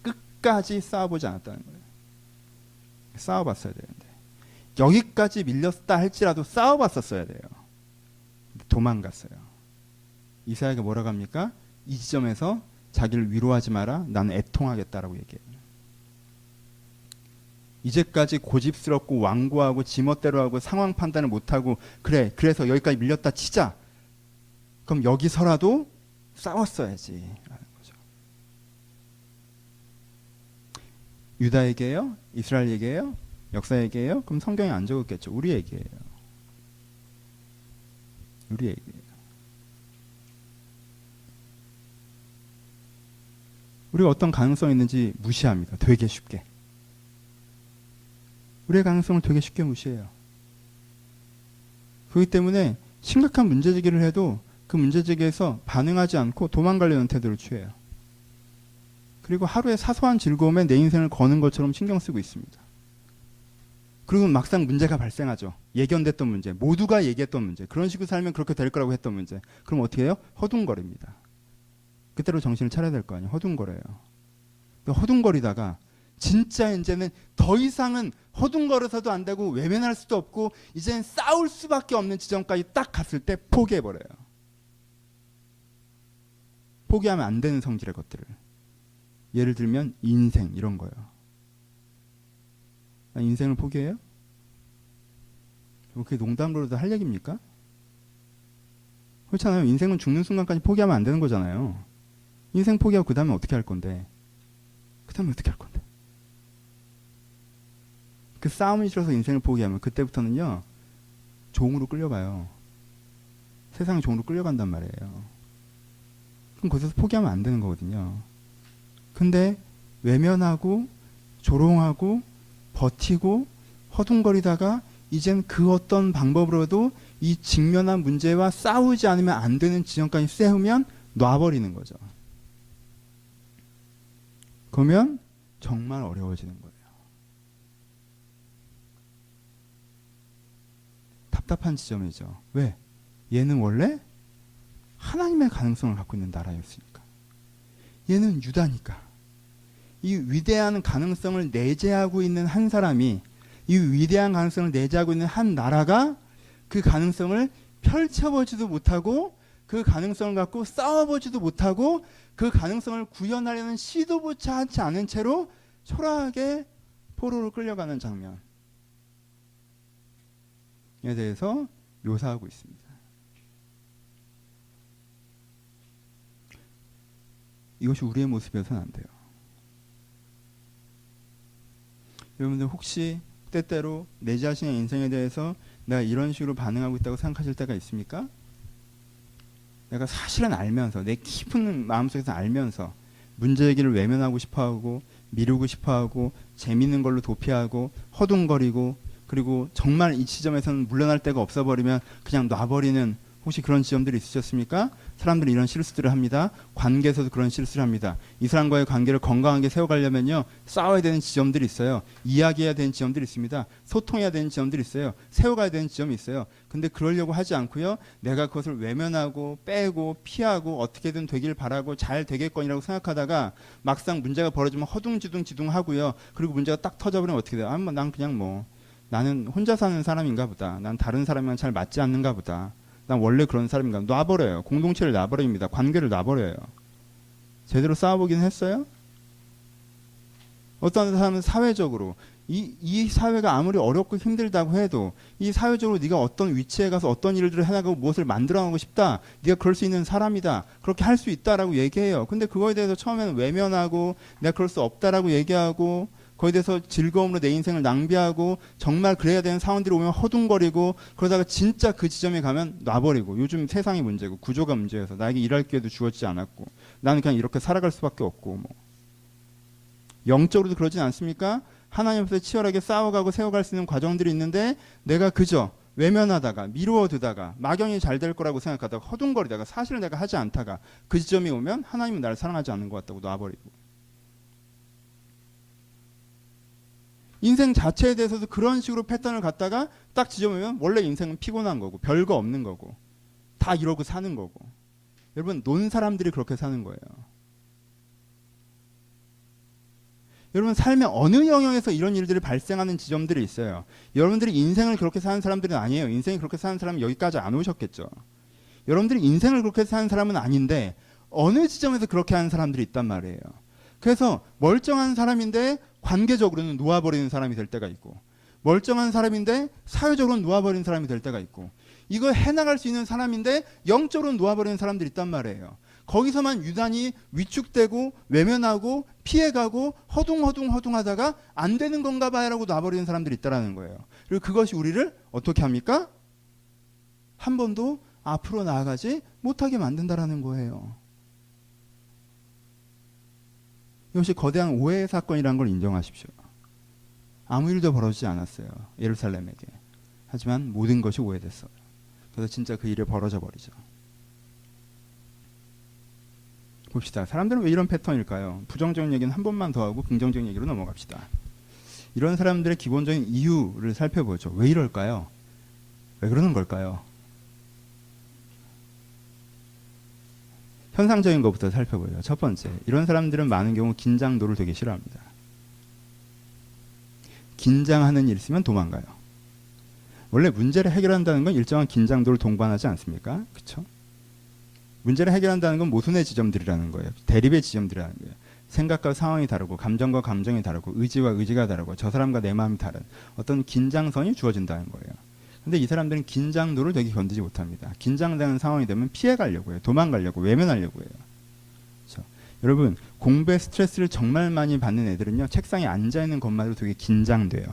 끝까지 싸워보지 않았다는 거예요. 싸워봤어야 되는데 여기까지 밀렸다 할지라도 싸워봤었어야 돼요. 도망갔어요. 이사야가 뭐라고 합니까? 이 지점에서 자기를 위로하지 마라. 나는 애통하겠다라고 얘기해요. 이제까지 고집스럽고 완고하고 지멋대로 하고 상황 판단을 못하고 그래서 여기까지 밀렸다 치자. 그럼 여기서라도 싸웠어야지 라는 거죠. 유다에게요? 이스라엘에게요? 역사에게요? 그럼 성경에 안 적었겠죠. 우리에게요. 우리에게요. 우리가 어떤 가능성이 있는지 무시합니다. 되게 쉽게. 우리의 가능성을 되게 쉽게 무시해요. 그렇기 때문에 심각한 문제제기를 해도 그 문제제기에서 반응하지 않고 도망가려는 태도를 취해요. 그리고 하루의 사소한 즐거움에 내 인생을 거는 것처럼 신경 쓰고 있습니다. 그리고 막상 문제가 발생하죠. 예견됐던 문제, 모두가 얘기했던 문제, 그런 식으로 살면 그렇게 될 거라고 했던 문제. 그럼 어떻게 해요? 허둥거립니다. 그때로 정신을 차려야 될 거 아니에요. 허둥거려요. 허둥거리다가 진짜 이제는 더 이상은 허둥거려서도 안 되고 외면할 수도 없고 이제는 싸울 수밖에 없는 지점까지 딱 갔을 때 포기해버려요. 포기하면 안 되는 성질의 것들을. 예를 들면 인생 이런 거요. 인생을 포기해요? 그게 농담으로도 할 얘기입니까? 그렇잖아요. 인생은 죽는 순간까지 포기하면 안 되는 거잖아요. 인생 포기하고 그 다음에 어떻게 할 건데? 그 다음에 어떻게 할 건데? 그 싸움이 싫어서 인생을 포기하면 그때부터는요. 종으로 끌려가요. 세상의 종으로 끌려간단 말이에요. 그럼 거기서 포기하면 안 되는 거거든요. 근데 외면하고 조롱하고 버티고 허둥거리다가 이젠 그 어떤 방법으로도 이 직면한 문제와 싸우지 않으면 안 되는 지점까지 세우면 놔버리는 거죠. 그러면 정말 어려워지는 거예요. 답답한 지점이죠. 왜? 얘는 원래 하나님의 가능성을 갖고 있는 나라였으니까. 얘는 유다니까. 이 위대한 가능성을 내재하고 있는 한 사람이, 이 위대한 가능성을 내재하고 있는 한 나라가 그 가능성을 펼쳐보지도 못하고, 그 가능성을 갖고 싸워보지도 못하고, 그 가능성을 구현하려는 시도조차 하지 않은 채로 초라하게 포로로 끌려가는 장면에 대해서 묘사하고 있습니다. 이것이 우리의 모습이어서는 안 돼요. 여러분들 혹시 때때로 내 자신의 인생에 대해서 내가 이런 식으로 반응하고 있다고 생각하실 때가 있습니까? 내가 사실은 알면서, 내 깊은 마음속에서 알면서 문제제기를 외면하고 싶어하고, 미루고 싶어하고, 재밌는 걸로 도피하고, 허둥거리고, 그리고 정말 이 지점에서는 물러날 데가 없어버리면 그냥 놔버리는, 혹시 그런 지점들이 있으셨습니까? 사람들이 이런 실수들을 합니다. 관계에서도 그런 실수를 합니다. 이 사람과의 관계를 건강하게 세워가려면요, 싸워야 되는 지점들이 있어요. 이야기해야 되는 지점들이 있습니다. 소통해야 되는 지점들이 있어요. 세워가야 되는 지점이 있어요. 근데 그러려고 하지 않고요, 내가 그것을 외면하고 빼고 피하고 어떻게든 되길 바라고 잘 되겠거니라고 생각하다가 막상 문제가 벌어지면 허둥지둥 하고요. 그리고 문제가 딱 터져버리면 어떻게 돼요? 난 그냥 나는 혼자 사는 사람인가 보다. 난 다른 사람이랑 잘 맞지 않는가 보다. 난 원래 그런 사람인가. 놔버려요. 공동체를 놔버립니다. 관계를 놔버려요. 제대로 싸워보긴 했어요? 어떤 사람은 사회적으로 이 사회가 아무리 어렵고 힘들다고 해도 이 사회적으로 네가 어떤 위치에 가서 어떤 일들을 해나가고 무엇을 만들어가고 싶다. 네가 그럴 수 있는 사람이다. 그렇게 할 수 있다라고 얘기해요. 근데 그거에 대해서 처음에는 외면하고 내가 그럴 수 없다라고 얘기하고, 거기에 대해서 즐거움으로 내 인생을 낭비하고, 정말 그래야 되는 상황들이 오면 허둥거리고, 그러다가 진짜 그 지점에 가면 놔버리고, 요즘 세상이 문제고 구조가 문제여서 나에게 일할 기회도 주어지지 않았고 나는 그냥 이렇게 살아갈 수밖에 없고, 영적으로도 그러진 않습니까? 하나님 앞에서 치열하게 싸워가고 세워갈 수 있는 과정들이 있는데 내가 그저 외면하다가 미루어두다가 막연히 잘 될 거라고 생각하다가 허둥거리다가 사실 내가 하지 않다가 그 지점이 오면 하나님은 나를 사랑하지 않는 것 같다고 놔버리고, 인생 자체에 대해서도 그런 식으로 패턴을 갖다가 딱 지점이면 원래 인생은 피곤한 거고 별거 없는 거고 다 이러고 사는 거고, 여러분 논 사람들이 그렇게 사는 거예요. 여러분 삶의 어느 영역에서 이런 일들이 발생하는 지점들이 있어요. 여러분들이 인생을 그렇게 사는 사람들은 아니에요. 인생이 그렇게 사는 사람은 여기까지 안 오셨겠죠. 여러분들이 인생을 그렇게 사는 사람은 아닌데 어느 지점에서 그렇게 하는 사람들이 있단 말이에요. 그래서 멀쩡한 사람인데 관계적으로는 놓아버리는 사람이 될 때가 있고, 멀쩡한 사람인데 사회적으로는 놓아버리는 사람이 될 때가 있고, 이거 해나갈 수 있는 사람인데 영적으로는 놓아버리는 사람들이 있단 말이에요. 거기서만 유난히 위축되고 외면하고 피해가고 허둥하다가 안 되는 건가 봐라고 놔버리는 사람들이 있다라는 거예요. 그리고 그것이 우리를 어떻게 합니까? 한 번도 앞으로 나아가지 못하게 만든다라는 거예요. 이것이 거대한 오해의 사건이라는 걸 인정하십시오. 아무 일도 벌어지지 않았어요. 예루살렘에게. 하지만 모든 것이 오해됐어요. 그래서 진짜 그 일이 벌어져 버리죠. 봅시다. 사람들은 왜 이런 패턴일까요? 부정적인 얘기는 한 번만 더 하고 긍정적인 얘기로 넘어갑시다. 이런 사람들의 기본적인 이유를 살펴보죠. 왜 이럴까요? 왜 그러는 걸까요? 현상적인 것부터 살펴보죠. 첫 번째, 이런 사람들은 많은 경우 긴장도를 되게 싫어합니다. 긴장하는 일 있으면 도망가요. 원래 문제를 해결한다는 건 일정한 긴장도를 동반하지 않습니까? 그렇죠? 문제를 해결한다는 건 모순의 지점들이라는 거예요. 대립의 지점들이라는 거예요. 생각과 상황이 다르고 감정과 감정이 다르고 의지와 의지가 다르고 저 사람과 내 마음이 다른 어떤 긴장선이 주어진다는 거예요. 근데 이 사람들은 긴장도를 되게 견디지 못합니다. 긴장되는 상황이 되면 피해가려고 해요. 도망가려고, 외면하려고 해요. 그렇죠? 여러분, 공부에 스트레스를 정말 많이 받는 애들은요, 책상에 앉아있는 것만으로 되게 긴장돼요.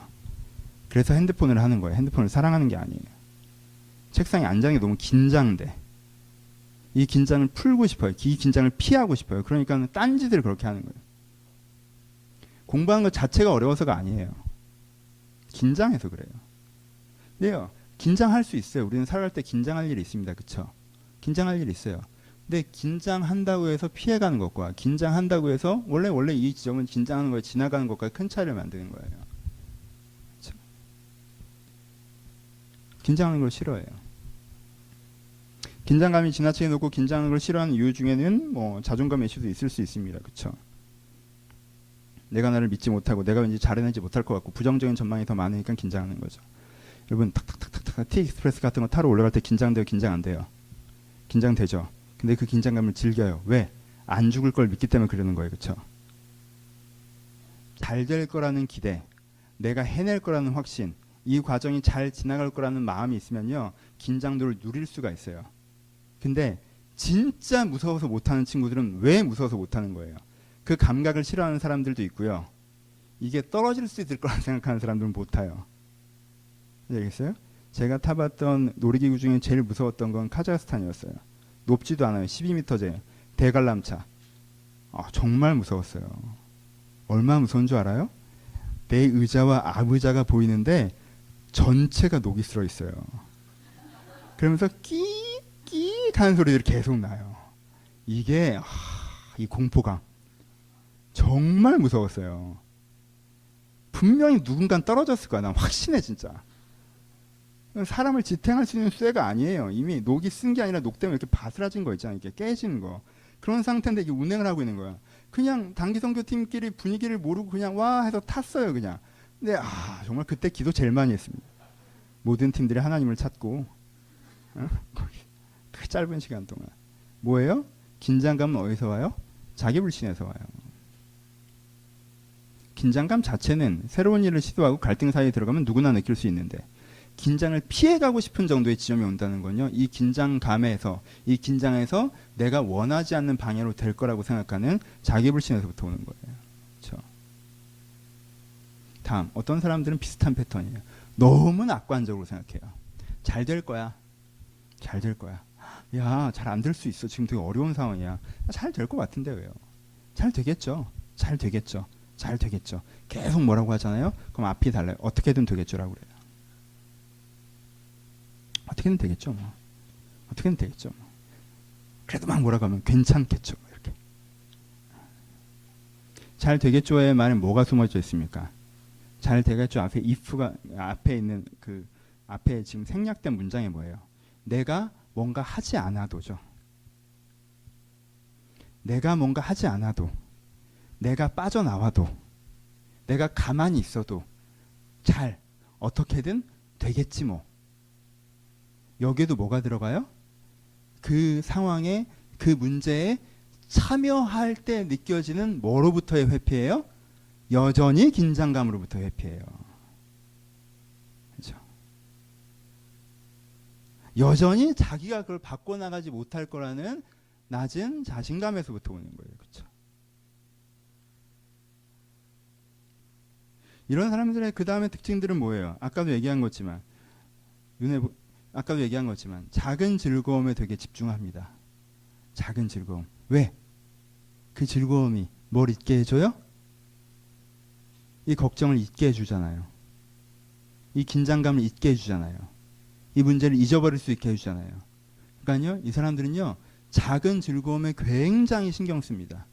그래서 핸드폰을 하는 거예요. 핸드폰을 사랑하는 게 아니에요. 책상에 앉아있는 게 너무 긴장돼. 이 긴장을 풀고 싶어요. 이 긴장을 피하고 싶어요. 그러니까 딴짓을 그렇게 하는 거예요. 공부하는 것 자체가 어려워서가 아니에요. 긴장해서 그래요. 근데요, 긴장할 수 있어요. 우리는 살아갈 때 긴장할 일이 있습니다. 그렇죠? 긴장할 일이 있어요. 근데 긴장한다고 해서 피해가는 것과 긴장한다고 해서 원래 이 지점은 긴장하는 거에 지나가는 것과 큰 차이를 만드는 거예요. 그렇죠? 긴장하는 걸 싫어해요. 긴장감이 지나치게 높고 긴장하는 걸 싫어하는 이유 중에는 뭐 자존감 이슈도 있을 수 있습니다. 그렇죠? 내가 나를 믿지 못하고 내가 왠지 잘해내지 못할 것 같고 부정적인 전망이 더 많으니까 긴장하는 거죠. 여러분 탁탁탁탁탁 티익스프레스 같은 거 타러 올라갈 때 긴장돼요? 긴장 안 돼요? 긴장되죠. 근데 그 긴장감을 즐겨요. 왜? 안 죽을 걸 믿기 때문에 그러는 거예요. 그렇죠? 잘 될 거라는 기대, 내가 해낼 거라는 확신, 이 과정이 잘 지나갈 거라는 마음이 있으면요, 긴장도를 누릴 수가 있어요. 근데 진짜 무서워서 못하는 친구들은 왜 무서워서 못하는 거예요? 그 감각을 싫어하는 사람들도 있고요. 이게 떨어질 수 있을 거라 생각하는 사람들은 못 타요. 알겠어요? 제가 타봤던 놀이기구 중에 제일 무서웠던 건 카자흐스탄이었어요. 높지도 않아요. 12m제 대관람차. 정말 무서웠어요. 얼마나 무서운 줄 알아요? 내 의자와 앞의자가 보이는데 전체가 녹이 슬어 있어요. 그러면서 끼익 하는 소리들이 계속 나요. 이게 이 공포감 정말 무서웠어요. 분명히 누군가는 떨어졌을 거야. 난 확신해 진짜. 사람을 지탱할 수 있는 쇠가 아니에요. 이미 녹이 쓴 게 아니라 녹 때문에 이렇게 바스라진 거 있잖아요. 이렇게 깨지는 거. 그런 상태인데 이게 운행을 하고 있는 거야. 그냥 단기선교팀끼리 분위기를 모르고 그냥 와 해서 탔어요. 그냥. 근데 정말 그때 기도 제일 많이 했습니다. 모든 팀들이 하나님을 찾고 그 짧은 시간 동안. 뭐예요? 긴장감은 어디서 와요? 자기 불신에서 와요. 긴장감 자체는 새로운 일을 시도하고 갈등 사이에 들어가면 누구나 느낄 수 있는데 긴장을 피해가고 싶은 정도의 지점이 온다는 건요. 이 긴장감에서, 이 긴장에서 내가 원하지 않는 방향으로 될 거라고 생각하는 자기 불신에서부터 오는 거예요. 그렇죠? 다음, 어떤 사람들은 비슷한 패턴이에요. 너무 낙관적으로 생각해요. 잘 될 거야. 잘 될 거야. 야, 잘 안 될 수 있어. 지금 되게 어려운 상황이야. 잘 될 것 같은데 왜요? 잘 되겠죠. 잘 되겠죠. 잘 되겠죠. 계속 뭐라고 하잖아요. 그럼 앞이 달라요. 어떻게든 되겠죠라고 그래요. 어떻게든 되겠죠. 뭐. 어떻게든 되겠죠. 뭐. 그래도 막 뭐라고 하면 괜찮겠죠. 이렇게. 잘 되겠죠의 말에 뭐가 숨어져 있습니까? 잘 되겠죠 앞에 if가 앞에 있는 그 앞에 지금 생략된 문장이 뭐예요? 내가 뭔가 하지 않아도죠. 내가 뭔가 하지 않아도, 내가 빠져나와도, 내가 가만히 있어도 잘 어떻게든 되겠지 뭐. 여기에도 뭐가 들어가요? 그 상황에, 그 문제에 참여할 때 느껴지는 뭐로부터의 회피예요? 여전히 긴장감으로부터 회피해요. 그렇죠? 여전히 자기가 그걸 바꿔나가지 못할 거라는 낮은 자신감에서부터 오는 거예요. 그렇죠? 이런 사람들의 그 다음의 특징들은 뭐예요? 아까도 얘기한 거지만 작은 즐거움에 되게 집중합니다. 작은 즐거움. 왜? 그 즐거움이 뭘 잊게 해줘요? 이 걱정을 잊게 해주잖아요. 이 긴장감을 잊게 해주잖아요. 이 문제를 잊어버릴 수 있게 해주잖아요. 그러니까요, 이 사람들은요, 작은 즐거움에 굉장히 신경 씁니다.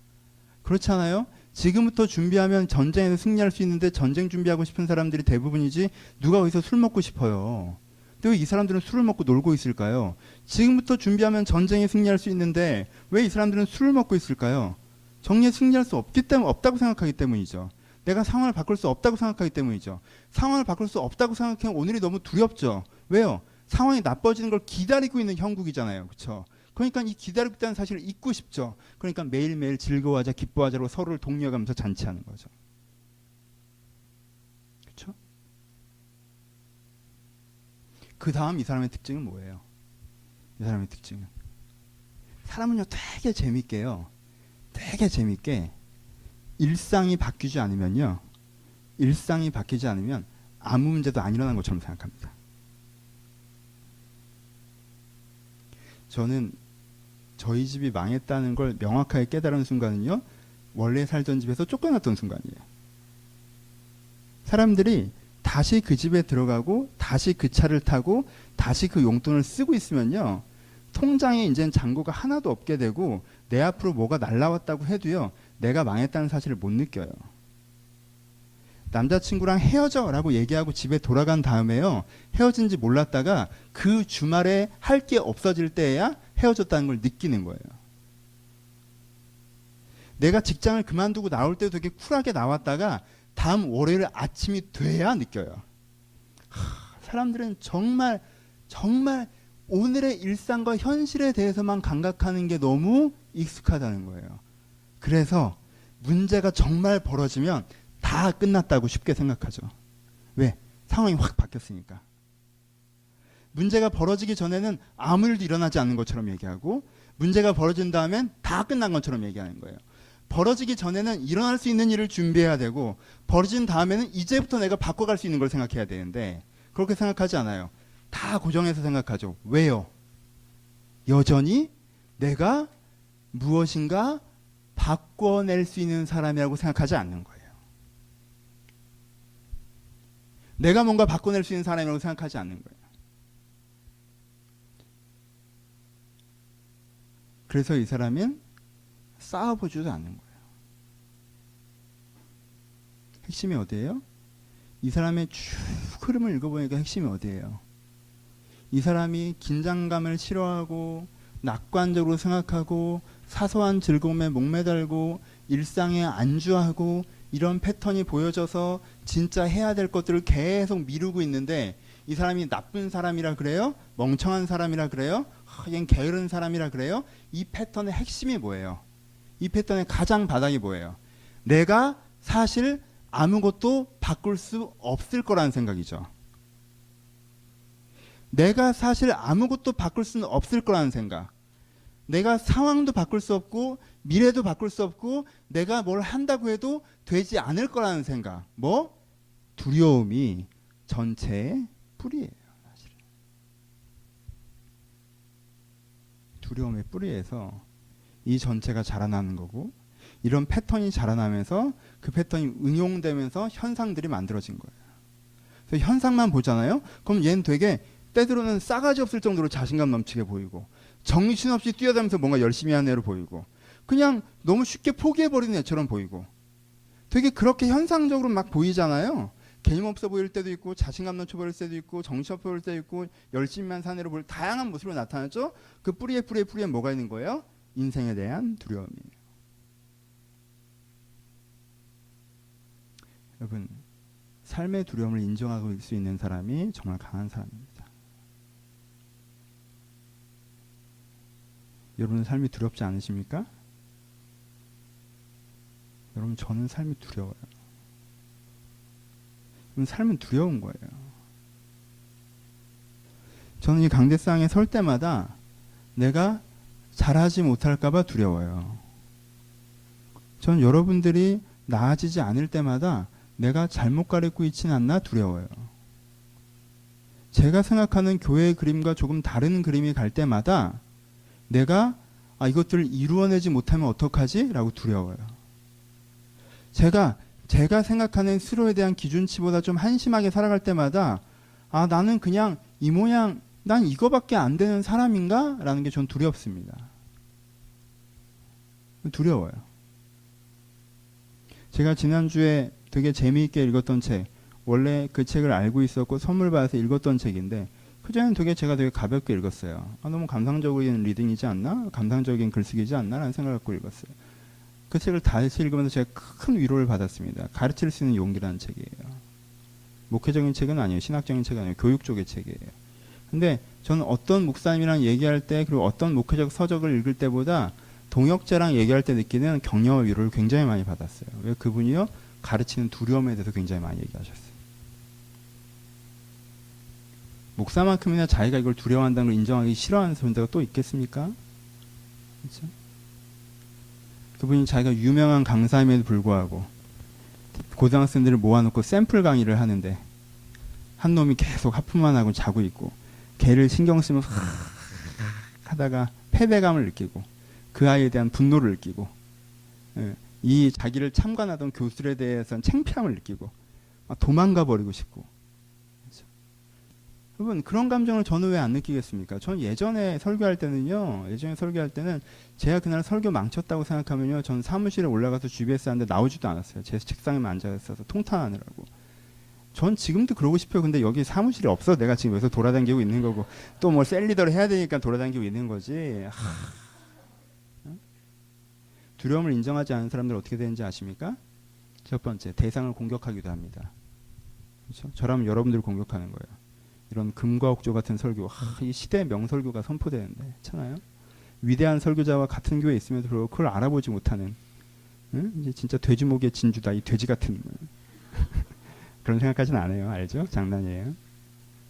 그렇잖아요? 지금부터 준비하면 전쟁에서 승리할 수 있는데 전쟁 준비하고 싶은 사람들이 대부분이지 누가 어디서 술 먹고 싶어요. 근데 왜 이 사람들은 술을 먹고 놀고 있을까요? 지금부터 준비하면 전쟁에 승리할 수 있는데 왜 이 사람들은 술을 먹고 있을까요? 정리에 승리할 수 없다고 생각하기 때문이죠. 내가 상황을 바꿀 수 없다고 생각하기 때문이죠. 상황을 바꿀 수 없다고 생각하면 오늘이 너무 두렵죠. 왜요? 상황이 나빠지는 걸 기다리고 있는 형국이잖아요. 그렇죠? 그러니까 이 기다리고 있다는 사실을 잊고 싶죠. 그러니까 매일매일 즐거워하자, 기뻐하자로 서로를 독려하면서 잔치하는 거죠. 그렇죠? 그 다음 이 사람의 특징은 뭐예요? 이 사람의 특징은 사람은요 되게 재밌게 일상이 바뀌지 않으면 아무 문제도 안 일어난 것처럼 생각합니다. 저는 저희 집이 망했다는 걸 명확하게 깨달은 순간은요, 원래 살던 집에서 쫓겨났던 순간이에요. 사람들이 다시 그 집에 들어가고 다시 그 차를 타고 다시 그 용돈을 쓰고 있으면요, 통장에 이제는 잔고가 하나도 없게 되고 내 앞으로 뭐가 날라왔다고 해도요, 내가 망했다는 사실을 못 느껴요. 남자친구랑 헤어져 라고 얘기하고 집에 돌아간 다음에요, 헤어진지 몰랐다가 그 주말에 할 게 없어질 때야 헤어졌다는 걸 느끼는 거예요. 내가 직장을 그만두고 나올 때도 되게 쿨하게 나왔다가 다음 월요일 아침이 돼야 느껴요. 사람들은 정말 오늘의 일상과 현실에 대해서만 감각하는 게 너무 익숙하다는 거예요. 그래서 문제가 정말 벌어지면 다 끝났다고 쉽게 생각하죠. 왜? 상황이 확 바뀌었으니까. 문제가 벌어지기 전에는 아무 일도 일어나지 않는 것처럼 얘기하고, 문제가 벌어진 다음엔 다 끝난 것처럼 얘기하는 거예요. 벌어지기 전에는 일어날 수 있는 일을 준비해야 되고, 벌어진 다음에는 이제부터 내가 바꿔갈 수 있는 걸 생각해야 되는데, 그렇게 생각하지 않아요. 다 고정해서 생각하죠. 왜요? 여전히 내가 무엇인가 바꿔낼 수 있는 사람이라고 생각하지 않는 거예요. 내가 뭔가 바꿔낼 수 있는 사람이라고 생각하지 않는 거예요. 그래서 이 사람은 싸워보지도 않는 거예요. 핵심이 어디예요? 이 사람의 쭉 흐름을 읽어보니까 핵심이 어디예요? 이 사람이 긴장감을 싫어하고 낙관적으로 생각하고 사소한 즐거움에 목매달고 일상에 안주하고 이런 패턴이 보여져서 진짜 해야 될 것들을 계속 미루고 있는데, 이 사람이 나쁜 사람이라 그래요? 멍청한 사람이라 그래요? 얜 게으른 사람이라 그래요? 이 패턴의 핵심이 뭐예요? 이 패턴의 가장 바닥이 뭐예요? 내가 사실 아무것도 바꿀 수 없을 거라는 생각이죠. 내가 사실 아무것도 바꿀 수는 없을 거라는 생각. 내가 상황도 바꿀 수 없고 미래도 바꿀 수 없고 내가 뭘 한다고 해도 되지 않을 거라는 생각. 뭐? 두려움이 전체의 뿌리예요. 사실은. 두려움의 뿌리에서 이 전체가 자라나는 거고, 이런 패턴이 자라나면서 그 패턴이 응용되면서 현상들이 만들어진 거예요. 그래서 현상만 보잖아요. 그럼 얘는 되게 때로는 싸가지 없을 정도로 자신감 넘치게 보이고, 정신없이 뛰어다니면서 뭔가 열심히 하는 애로 보이고, 그냥 너무 쉽게 포기해버리는 애처럼 보이고, 되게 그렇게 현상적으로 막 보이잖아요. 개념 없어 보일 때도 있고, 자신감 넘쳐 보일 때도 있고, 정신없어 보일 때도 있고, 열심히만 사는 애로 보일 다양한 모습으로 나타나죠. 그 뿌리에 뭐가 있는 거예요? 인생에 대한 두려움이에요. 여러분, 삶의 두려움을 인정할 수 있는 사람이 정말 강한 사람입니다. 여러분은 삶이 두렵지 않으십니까? 여러분, 저는 삶이 두려워요. 삶은 두려운 거예요. 저는 이 강대상에 설 때마다 내가 잘하지 못할까봐 두려워요. 저는 여러분들이 나아지지 않을 때마다 내가 잘못 가르치고 있지는 않나 두려워요. 제가 생각하는 교회의 그림과 조금 다른 그림이 갈 때마다 내가 이것들을 이루어내지 못하면 어떡하지? 라고 두려워요. 제가 생각하는 스스로에 대한 기준치보다 좀 한심하게 살아갈 때마다 나는 그냥 이 모양, 난 이거밖에 안 되는 사람인가? 라는 게 전 두렵습니다. 두려워요. 제가 지난주에 되게 재미있게 읽었던 책, 원래 그 책을 알고 있었고 선물 받아서 읽었던 책인데, 그전에는 제가 되게 가볍게 읽었어요. 너무 감상적인 리딩이지 않나? 감상적인 글쓰기지 않나? 라는 생각을 갖고 읽었어요. 그 책을 다시 읽으면서 제가 큰 위로를 받았습니다. 가르칠 수 있는 용기라는 책이에요. 목회적인 책은 아니에요. 신학적인 책은 아니에요. 교육 쪽의 책이에요. 근데 저는 어떤 목사님이랑 얘기할 때, 그리고 어떤 목회적 서적을 읽을 때보다 동역자랑 얘기할 때 느끼는 격려와 위로를 굉장히 많이 받았어요. 왜? 그분이요, 가르치는 두려움에 대해서 굉장히 많이 얘기하셨어요. 목사만큼이나 자기가 이걸 두려워한다는 걸 인정하기 싫어하는 존재가 또 있겠습니까? 그렇죠? 그분이 자기가 유명한 강사임에도 불구하고 고등학생들을 모아놓고 샘플 강의를 하는데 한 놈이 계속 하품만 하고 자고 있고, 걔를 신경 쓰면서 하다가 패배감을 느끼고 그 아이에 대한 분노를 느끼고, 이 자기를 참관하던 교수들에 대해서는 창피함을 느끼고 막 도망가 버리고 싶고, 그렇죠? 여러분 그런 감정을 저는 왜 안 느끼겠습니까? 전 예전에 설교할 때는요. 제가 그날 설교 망쳤다고 생각하면요. 전 사무실에 올라가서 GBS 하는데 나오지도 않았어요. 제 책상에만 앉아 있어서 통탄하느라고. 전 지금도 그러고 싶어요. 근데 여기 사무실이 없어. 내가 지금 여기서 돌아다니고 있는 거고 또 뭐 셀리더를 해야 되니까 돌아다니고 있는 거지. 두려움을 인정하지 않는 사람들 어떻게 되는지 아십니까? 첫 번째, 대상을 공격하기도 합니다. 그렇죠? 저라면 여러분들 공격하는 거예요. 이런 금과 옥조 같은 설교, 이 시대의 명설교가 선포되는데, 괜찮아요? 위대한 설교자와 같은 교회에 있으면서 그걸 알아보지 못하는, 응? 이제 진짜 돼지목의 진주다, 이 돼지 같은. 그런 생각까지는 안 해요. 알죠? 장난이에요.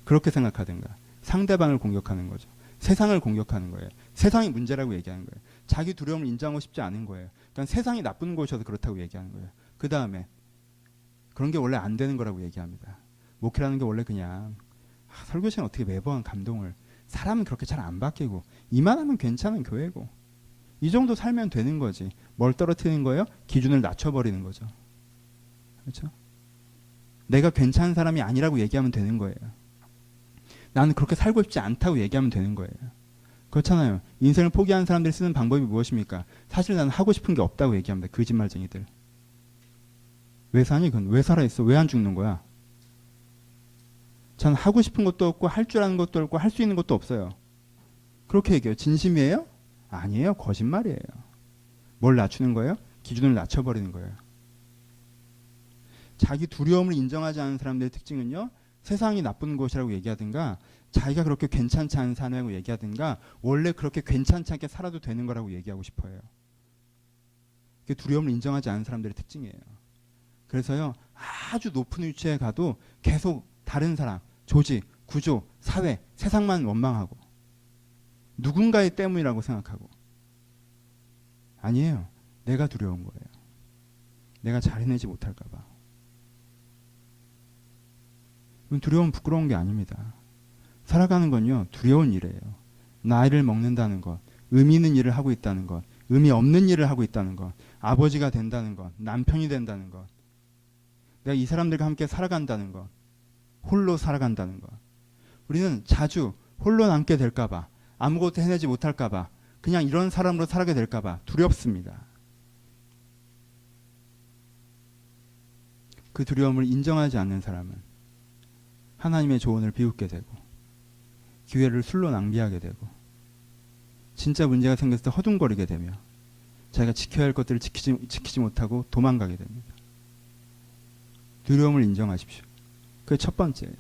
그렇게 생각하든가, 상대방을 공격하는 거죠. 세상을 공격하는 거예요. 세상이 문제라고 얘기하는 거예요. 자기 두려움을 인정하고 싶지 않은 거예요. 그러니까 세상이 나쁜 곳이어서 그렇다고 얘기하는 거예요. 그 다음에 그런 게 원래 안 되는 거라고 얘기합니다. 목회라는 게 원래 그냥 설교 시간 어떻게 매번 감동을, 사람은 그렇게 잘 안 바뀌고 이만하면 괜찮은 교회고 이 정도 살면 되는 거지. 뭘 떨어뜨리는 거예요? 기준을 낮춰버리는 거죠. 그렇죠? 내가 괜찮은 사람이 아니라고 얘기하면 되는 거예요. 나는 그렇게 살고 싶지 않다고 얘기하면 되는 거예요. 그렇잖아요. 인생을 포기하는 사람들이 쓰는 방법이 무엇입니까? 사실 나는 하고 싶은 게 없다고 얘기합니다. 거짓말쟁이들. 왜 사니? 그건 왜 살아있어? 왜 안 죽는 거야? 전 하고 싶은 것도 없고 할 줄 아는 것도 없고 할 수 있는 것도 없어요. 그렇게 얘기해요. 진심이에요? 아니에요. 거짓말이에요. 뭘 낮추는 거예요? 기준을 낮춰버리는 거예요. 자기 두려움을 인정하지 않는 사람들의 특징은요. 세상이 나쁜 곳이라고 얘기하든가 자기가 그렇게 괜찮지 않은 사람이라고 얘기하든가 원래 그렇게 괜찮지 않게 살아도 되는 거라고 얘기하고 싶어요. 그게 두려움을 인정하지 않는 사람들의 특징이에요. 그래서요. 아주 높은 위치에 가도 계속 다른 사람, 조직, 구조, 사회, 세상만 원망하고 누군가의 때문이라고 생각하고 아니에요. 내가 두려운 거예요. 내가 잘 해내지 못할까 봐. 두려움은 부끄러운 게 아닙니다. 살아가는 건요. 두려운 일이에요. 나이를 먹는다는 것, 의미 있는 일을 하고 있다는 것, 의미 없는 일을 하고 있다는 것, 아버지가 된다는 것, 남편이 된다는 것, 내가 이 사람들과 함께 살아간다는 것, 홀로 살아간다는 것. 우리는 자주 홀로 남게 될까 봐, 아무것도 해내지 못할까 봐, 그냥 이런 사람으로 살아가게 될까 봐 두렵습니다. 그 두려움을 인정하지 않는 사람은 하나님의 조언을 비웃게 되고 기회를 술로 낭비하게 되고 진짜 문제가 생겼을 때 허둥거리게 되며 자기가 지켜야 할 것들을 지키지 못하고 도망가게 됩니다. 두려움을 인정하십시오. 그게 첫 번째예요.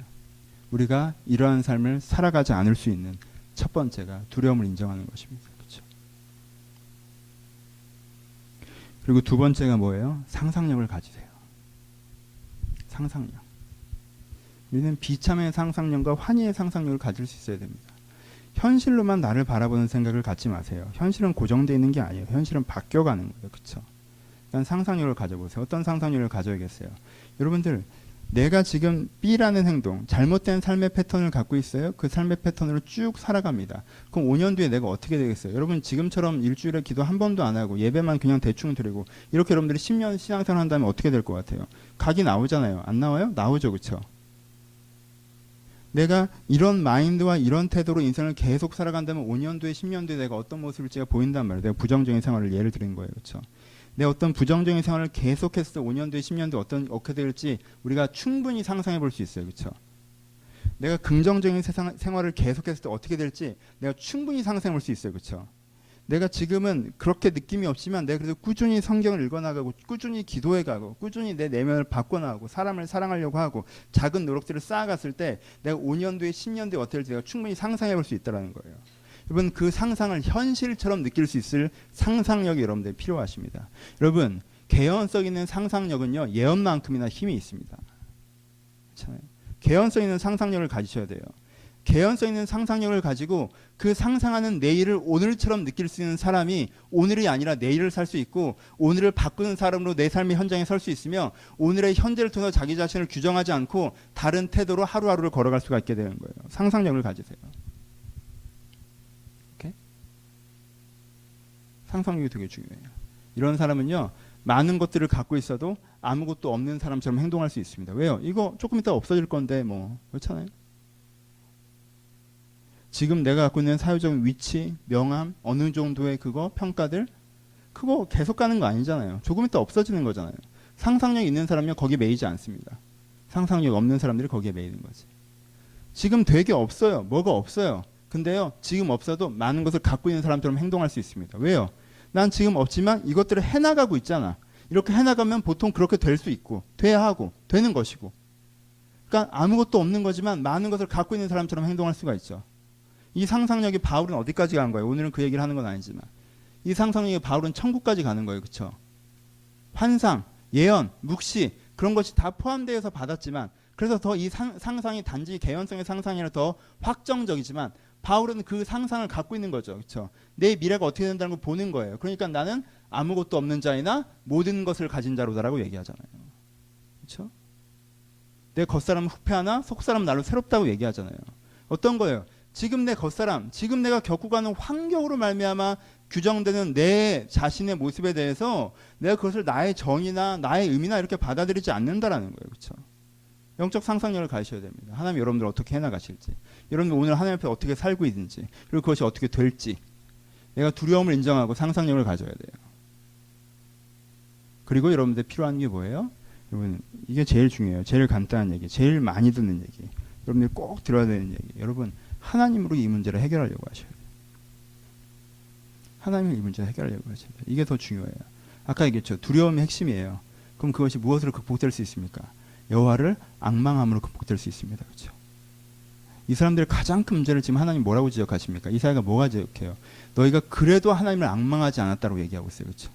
우리가 이러한 삶을 살아가지 않을 수 있는 첫 번째가 두려움을 인정하는 것입니다. 그렇죠? 그리고 두 번째가 뭐예요? 상상력을 가지세요. 상상력. 우리는 비참의 상상력과 환희의 상상력을 가질 수 있어야 됩니다. 현실로만 나를 바라보는 생각을 갖지 마세요. 현실은 고정되어 있는 게 아니에요. 현실은 바뀌어가는 거예요. 그렇죠? 일단 상상력을 가져보세요. 어떤 상상력을 가져야겠어요? 여러분들 내가 지금 B라는 행동, 잘못된 삶의 패턴을 갖고 있어요. 그 삶의 패턴으로 쭉 살아갑니다. 그럼 5년 뒤에 내가 어떻게 되겠어요? 여러분 지금처럼 일주일에 기도 한 번도 안 하고 예배만 그냥 대충 드리고 이렇게 여러분들이 10년 신앙생활 한다면 어떻게 될 것 같아요? 각이 나오잖아요. 안 나와요? 나오죠. 그렇죠? 내가 이런 마인드와 이런 태도로 인생을 계속 살아간다면 5년 뒤에 10년 뒤에 내가 어떤 모습일지가 보인단 말이에요. 내가 부정적인 생활을 예를 드린 거예요. 그렇죠? 내 어떤 부정적인 생활을 계속했을 때 5년 뒤에 10년 뒤에 어떻게 될지 우리가 충분히 상상해 볼 수 있어요. 그렇죠? 내가 긍정적인 생활을 계속했을 때 어떻게 될지 내가 충분히 상상해 볼 수 있어요. 그렇죠? 내가 지금은 그렇게 느낌이 없지만 내가 그래도 꾸준히 성경을 읽어나가고 꾸준히 기도해가고 꾸준히 내 내면을 바꿔나가고 사람을 사랑하려고 하고 작은 노력들을 쌓아갔을 때 내가 5년 뒤에 10년 뒤에 어떻게 될지 내가 충분히 상상해 볼 수 있다는 거예요. 여러분 그 상상을 현실처럼 느낄 수 있을 상상력이 여러분들 필요하십니다. 여러분 개연성 있는 상상력은요 예언만큼이나 힘이 있습니다. 그렇잖아요. 개연성 있는 상상력을 가지셔야 돼요. 개연성 있는 상상력을 가지고 그 상상하는 내일을 오늘처럼 느낄 수 있는 사람이 오늘이 아니라 내일을 살 수 있고 오늘을 바꾸는 사람으로 내 삶의 현장에 설 수 있으며 오늘의 현재를 통해서 자기 자신을 규정하지 않고 다른 태도로 하루하루를 걸어갈 수가 있게 되는 거예요. 상상력을 가지세요. 오케이? 상상력이 되게 중요해요. 이런 사람은요 많은 것들을 갖고 있어도 아무것도 없는 사람처럼 행동할 수 있습니다. 왜요? 이거 조금 이따 없어질 건데 뭐 그렇잖아요. 지금 내가 갖고 있는 사회적 위치, 명함, 어느 정도의 그거 평가들 그거 계속 가는 거 아니잖아요. 조금 있다 없어지는 거잖아요. 상상력 있는 사람은 거기에 매이지 않습니다. 상상력 없는 사람들이 거기에 매이는 거지. 지금 되게 없어요. 뭐가 없어요. 근데요, 지금 없어도 많은 것을 갖고 있는 사람처럼 행동할 수 있습니다. 왜요? 난 지금 없지만 이것들을 해나가고 있잖아. 이렇게 해나가면 보통 그렇게 될 수 있고 돼야 하고 되는 것이고, 그러니까 아무것도 없는 거지만 많은 것을 갖고 있는 사람처럼 행동할 수가 있죠. 이 상상력이 바울은 어디까지 간 거예요? 오늘은 그 얘기를 하는 건 아니지만 이 상상력이 바울은 천국까지 가는 거예요. 그렇죠? 환상, 예언, 묵시 그런 것이 다 포함되어서 받았지만, 그래서 더 이 상상이 단지 개연성의 상상이 아니라 더 확정적이지만 바울은 그 상상을 갖고 있는 거죠. 그렇죠? 내 미래가 어떻게 된다는 걸 보는 거예요. 그러니까 나는 아무것도 없는 자이나 모든 것을 가진 자로다라고 얘기하잖아요. 그렇죠? 내 겉사람은 후패하나 속사람은 날로 새롭다고 얘기하잖아요. 어떤 거예요? 지금 내 겉사람, 지금 내가 겪고 가는 환경으로 말미암아 규정되는 내 자신의 모습에 대해서 내가 그것을 나의 정의나 나의 의미나 이렇게 받아들이지 않는다라는 거예요. 그렇죠? 영적 상상력을 가지셔야 됩니다. 하나님 여러분들 어떻게 해나가실지, 여러분들 오늘 하나님 앞에 어떻게 살고 있는지, 그리고 그것이 어떻게 될지 내가 두려움을 인정하고 상상력을 가져야 돼요. 그리고 여러분들 필요한 게 뭐예요? 여러분 이게 제일 중요해요. 제일 간단한 얘기, 제일 많이 듣는 얘기, 여러분들이 꼭 들어야 되는 얘기. 여러분 하나님으로 이 문제를 해결하려고 하셔야 돼요. 하나님이 이 문제를 해결하려고 하셔야 돼요. 이게 더 중요해요. 아까 얘기했죠. 두려움이 핵심이에요. 그럼 그것이 무엇으로 극복될 수 있습니까? 여호와를 앙망함으로 극복될 수 있습니다. 그렇죠? 이 사람들의 가장 큰 문제를 지금 하나님 뭐라고 지적하십니까? 이사야가 뭐가 지적해요? 너희가 그래도 하나님을 앙망하지 않았다고 얘기하고 있어요. 그렇죠?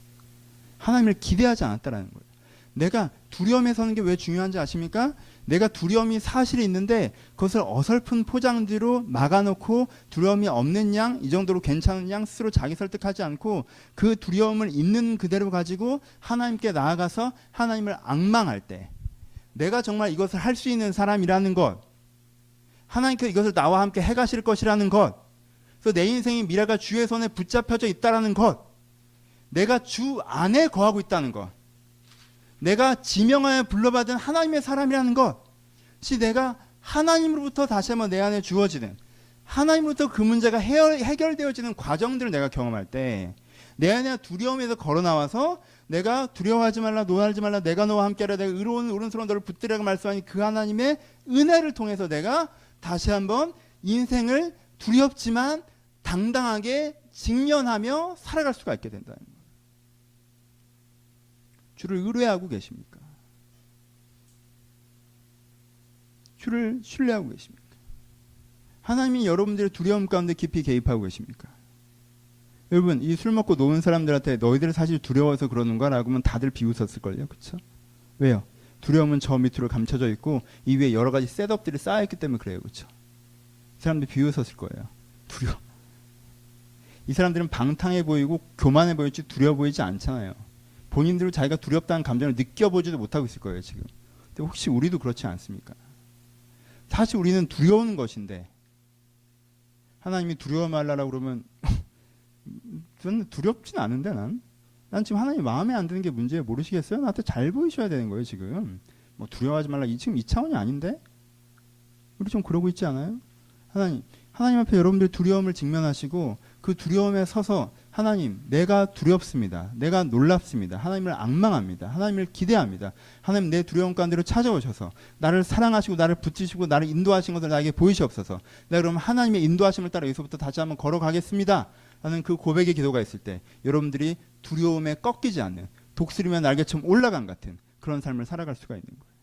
하나님을 기대하지 않았다라는 거예요. 내가 두려움에 서는 게 왜 중요한지 아십니까? 내가 두려움이 사실이 있는데 그것을 어설픈 포장지로 막아놓고 두려움이 없는 양, 이 정도로 괜찮은 양 스스로 자기 설득하지 않고 그 두려움을 있는 그대로 가지고 하나님께 나아가서 하나님을 앙망할 때, 내가 정말 이것을 할 수 있는 사람이라는 것, 하나님께서 이것을 나와 함께 해가실 것이라는 것, 그래서 내 인생의 미래가 주의 손에 붙잡혀져 있다는 것, 내가 주 안에 거하고 있다는 것, 내가 지명하여 불러받은 하나님의 사람이라는 것이 내가 하나님으로부터 다시 한번 내 안에 주어지는, 하나님으로부터 그 문제가 해결되어지는 과정들을 내가 경험할 때, 내 안에 두려움에서 걸어 나와서 내가 두려워하지 말라, 놀라지 말라, 내가 너와 함께하라, 내가 의로운 오른손으로 너를 붙들라고 말씀하니 그 하나님의 은혜를 통해서 내가 다시 한번 인생을 두렵지만 당당하게 직면하며 살아갈 수가 있게 된다는 거예요. 주를 의뢰하고 계십니까? 주를 신뢰하고 계십니까? 하나님이 여러분들의 두려움 가운데 깊이 개입하고 계십니까? 여러분, 이 술 먹고 노는 사람들한테 너희들 사실 두려워서 그러는가? 라고 하면 다들 비웃었을걸요. 그렇죠? 왜요? 두려움은 저 밑으로 감춰져 있고 이 위에 여러 가지 셋업들이 쌓여있기 때문에 그래요. 그렇죠? 사람들이 비웃었을 거예요. 두려워. 이 사람들은 방탕해 보이고 교만해 보이지 두려워 보이지 않잖아요. 본인들은 자기가 두렵다는 감정을 느껴보지도 못하고 있을 거예요. 지금. 근데 혹시 우리도 그렇지 않습니까? 사실 우리는 두려운 것인데 하나님이 두려워 말라라고 그러면 저는 두렵진 않은데 난 지금 하나님 마음에 안 드는 게 문제예요. 모르시겠어요? 나한테 잘 보이셔야 되는 거예요. 지금 뭐 두려워하지 말라 지금 이 차원이 아닌데 우리 좀 그러고 있지 않아요? 하나님 앞에 여러분들 두려움을 직면하시고 그 두려움에 서서 하나님, 내가 두렵습니다. 내가 놀랍습니다. 하나님을 앙망합니다. 하나님을 기대합니다. 하나님 내 두려움 가운데로 찾아오셔서 나를 사랑하시고 나를 붙이시고 나를 인도하신 것을 나에게 보이시옵소서. 내가 그럼 하나님의 인도하심을 따라 여기서부터 다시 한번 걸어가겠습니다. 하는 그 고백의 기도가 있을 때 여러분들이 두려움에 꺾이지 않는 독수리면 날개처럼 올라간 같은 그런 삶을 살아갈 수가 있는 거예요.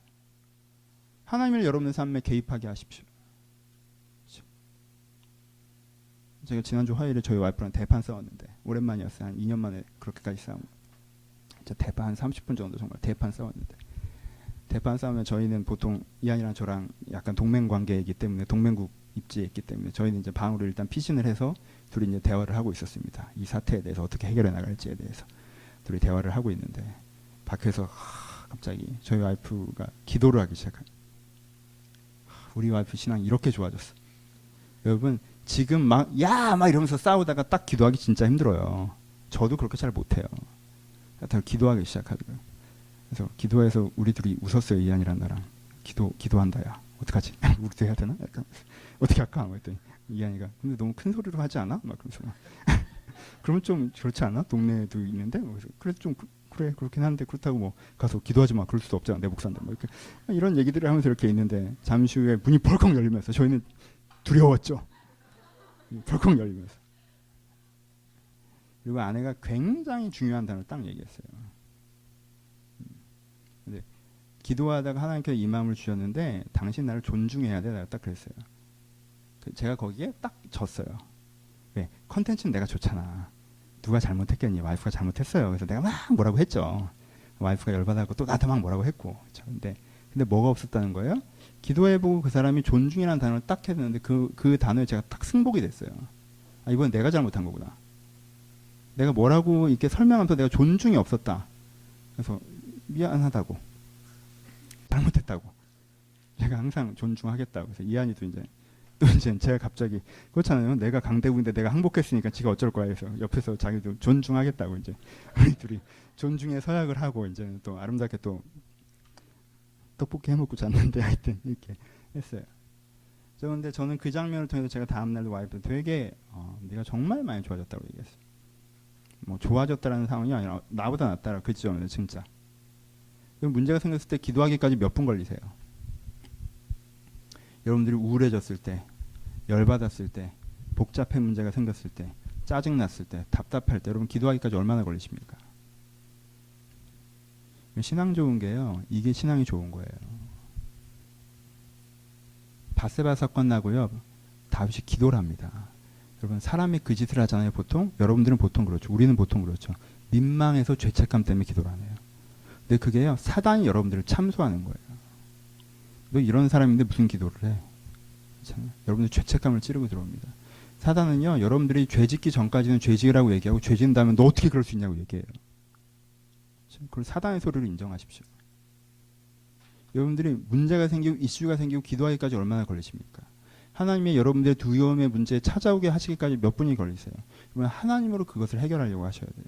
하나님을 여러분의 삶에 개입하게 하십시오. 제가 지난주 화요일에 저희 와이프랑 대판 싸웠는데 오랜만이었어요. 한 2년 만에 그렇게까지 싸운 거. 대판 한 30분 정도 정말 대판 싸웠는데, 대판 싸우면 저희는 보통 이한이랑 저랑 약간 동맹 관계이기 때문에 동맹국 입지에 있기 때문에 저희는 이제 방으로 일단 피신을 해서 둘이 이제 대화를 하고 있었습니다. 이 사태에 대해서 어떻게 해결해 나갈지에 대해서 둘이 대화를 하고 있는데 밖에서 갑자기 저희 와이프가 기도를 하기 시작한. 우리 와이프 신앙 이렇게 좋아졌어. 여러분 지금 막 이러면서 싸우다가 딱 기도하기 진짜 힘들어요. 저도 그렇게 잘 못해요. 다 기도하기 시작하더라고요. 그래서 기도해서 우리 둘이 웃었어요. 이한이랑 나랑. 기도한다 야. 어떡하지? 우리도 해야 되나? 약간 어떻게 할까? 그랬더니 이한이가 근데 너무 큰 소리로 하지 않아? 막 그러면서 그러면 좀 그렇지 않아? 동네에도 있는데 그래서 그래 좀 그래 그렇긴 한데 그렇다고 뭐 가서 기도하지 마 그럴 수도 없잖아 내 목사인데 뭐 이렇게 이런 얘기들을 하면서 이렇게 있는데 잠시 후에 문이 벌컥 열리면서 저희는 두려웠죠. 벌컥 열리면서 그리고 아내가 굉장히 중요한 단어를 딱 얘기했어요. 근데 기도하다가 하나님께서 이 마음을 주셨는데 당신 나를 존중해야 돼. 내가 딱 그랬어요. 제가 거기에 딱 졌어요. 왜? 컨텐츠는 내가 좋잖아. 누가 잘못했겠니? 와이프가 잘못했어요. 그래서 내가 막 뭐라고 했죠. 와이프가 열받아서 또 나한테 막 뭐라고 했고. 그렇죠? 근데 뭐가 없었다는 거예요? 기도해보고 그 사람이 존중이라는 단어를 딱 했는데 그 단어에 제가 딱 승복이 됐어요. 아, 이번 내가 잘못한 거구나. 내가 뭐라고 이렇게 설명하면서 내가 존중이 없었다. 그래서 미안하다고. 잘못했다고. 제가 항상 존중하겠다고. 그래서 이한이도 이제 또 이제 제가 갑자기 그렇잖아요. 내가 강대국인데 내가 항복했으니까 지가 어쩔 거야 해서 옆에서 자기도 존중하겠다고 이제 우리 둘이 존중의 서약을 하고 이제는 또 아름답게 또 떡볶이 해먹고 잤는데 하여튼 이렇게 했어요. 그런데 저는 그 장면을 통해서 제가 다음날도 와이프 되게 네가 정말 많이 좋아졌다고 얘기했어요. 뭐 좋아졌다라는 상황이 아니라 나보다 낫다라 그 지점에서 진짜. 문제가 생겼을 때 기도하기까지 몇 분 걸리세요? 여러분들이 우울해졌을 때, 열받았을 때, 복잡한 문제가 생겼을 때, 짜증났을 때, 답답할 때 여러분 기도하기까지 얼마나 걸리십니까? 신앙 좋은 게요. 이게 신앙이 좋은 거예요. 바세바 사건 나고요. 다윗이 기도를 합니다. 여러분 사람이 그 짓을 하잖아요. 보통 여러분들은 보통 그렇죠. 우리는 보통 그렇죠. 민망해서 죄책감 때문에 기도를 안 해요. 근데 그게요. 사단이 여러분들을 참소하는 거예요. 너 이런 사람인데 무슨 기도를 해? 그렇잖아요. 여러분들 죄책감을 찌르고 들어옵니다. 사단은요. 여러분들이 죄 짓기 전까지는 죄 지으라고 얘기하고 죄 지은 다음에 너 어떻게 그럴 수 있냐고 얘기해요. 그걸 사단의 소리를 인정하십시오. 여러분들이 문제가 생기고 이슈가 생기고 기도하기까지 얼마나 걸리십니까? 하나님의 여러분들의 두려움의 문제에 찾아오게 하시기까지 몇 분이 걸리세요? 그러면 하나님으로 그것을 해결하려고 하셔야 돼요.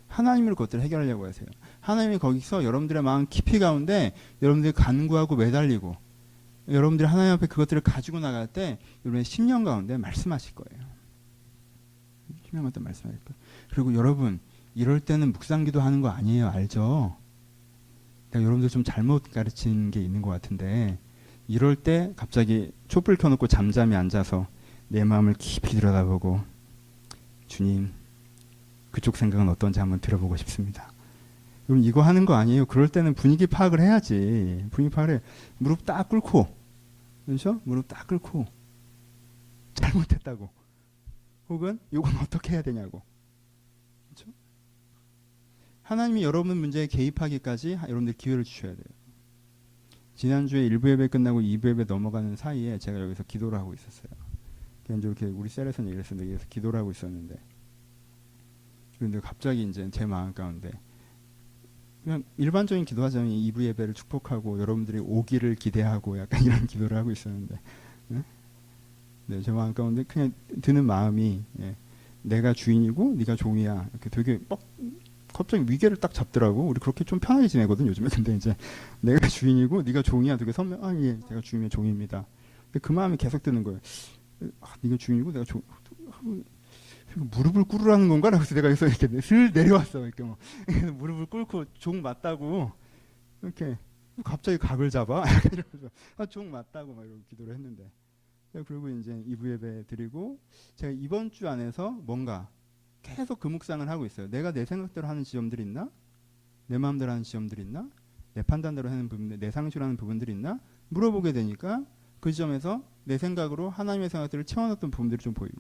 하나님으로 그것들을 해결하려고 하세요. 하나님이 거기서 여러분들의 마음 깊이 가운데 여러분들이 간구하고 매달리고 여러분들이 하나님 앞에 그것들을 가지고 나갈 때 여러분의 심령 가운데 말씀하실 거예요. 심령 가운데 말씀하실 거예요. 그리고 여러분 이럴 때는 묵상기도 하는 거 아니에요. 알죠? 내가 여러분들 좀 잘못 가르친 게 있는 것 같은데 이럴 때 갑자기 촛불 켜놓고 잠잠히 앉아서 내 마음을 깊이 들여다보고 주님 그쪽 생각은 어떤지 한번 들어보고 싶습니다. 그럼 이거 하는 거 아니에요. 그럴 때는 분위기 파악을 해야지. 분위기 파악을 해. 무릎 딱 꿇고 그렇죠? 무릎 딱 꿇고 잘못했다고 혹은 이건 어떻게 해야 되냐고 그렇죠? 하나님이 여러분 문제에 개입하기까지 여러분들 기회를 주셔야 돼요. 지난주에 1부 예배 끝나고 2부 예배 넘어가는 사이에 제가 여기서 기도를 하고 있었어요. 개인적으로 이렇게 우리 셀에서는 얘기를 했었는데 여기서 기도를 하고 있었는데 그런데 갑자기 이제 제 마음 가운데 그냥 일반적인 기도하자면 2부 예배를 축복하고 여러분들이 오기를 기대하고 약간 이런 기도를 하고 있었는데 네, 제 마음 가운데 그냥 드는 마음이 내가 주인이고 네가 종이야 이렇게 되게 갑자기 위계를 딱 잡더라고. 우리 그렇게 좀 편하게 지내거든 요즘에. 근데 이제 내가 주인이고 네가 종이야 되게 예, 제가 주인의 종입니다. 근데 그 마음이 계속 드는 거예요. 네가 주인이고 내가 종 무릎을 꿇으라는 건가? 그래서 내가 여기서 이렇게 슬 내려왔어. 이렇게 무릎을 꿇고 종 맞다고 이렇게 갑자기 각을 잡아. 이러면서 종 맞다고 막 이러고 기도를 했는데 그리고 이제 2부 예배 드리고 제가 이번 주 안에서 뭔가 계속 그 묵상을 하고 있어요. 내가 내 생각대로 하는 지점들이 있나? 내 마음대로 하는 지점들이 있나? 내 판단대로 하는 부분들, 내 상식으로 하는 부분들이 있나? 물어보게 되니까 그 지점에서 내 생각으로 하나님의 생각들을 채워놨던 부분들이 좀 보이고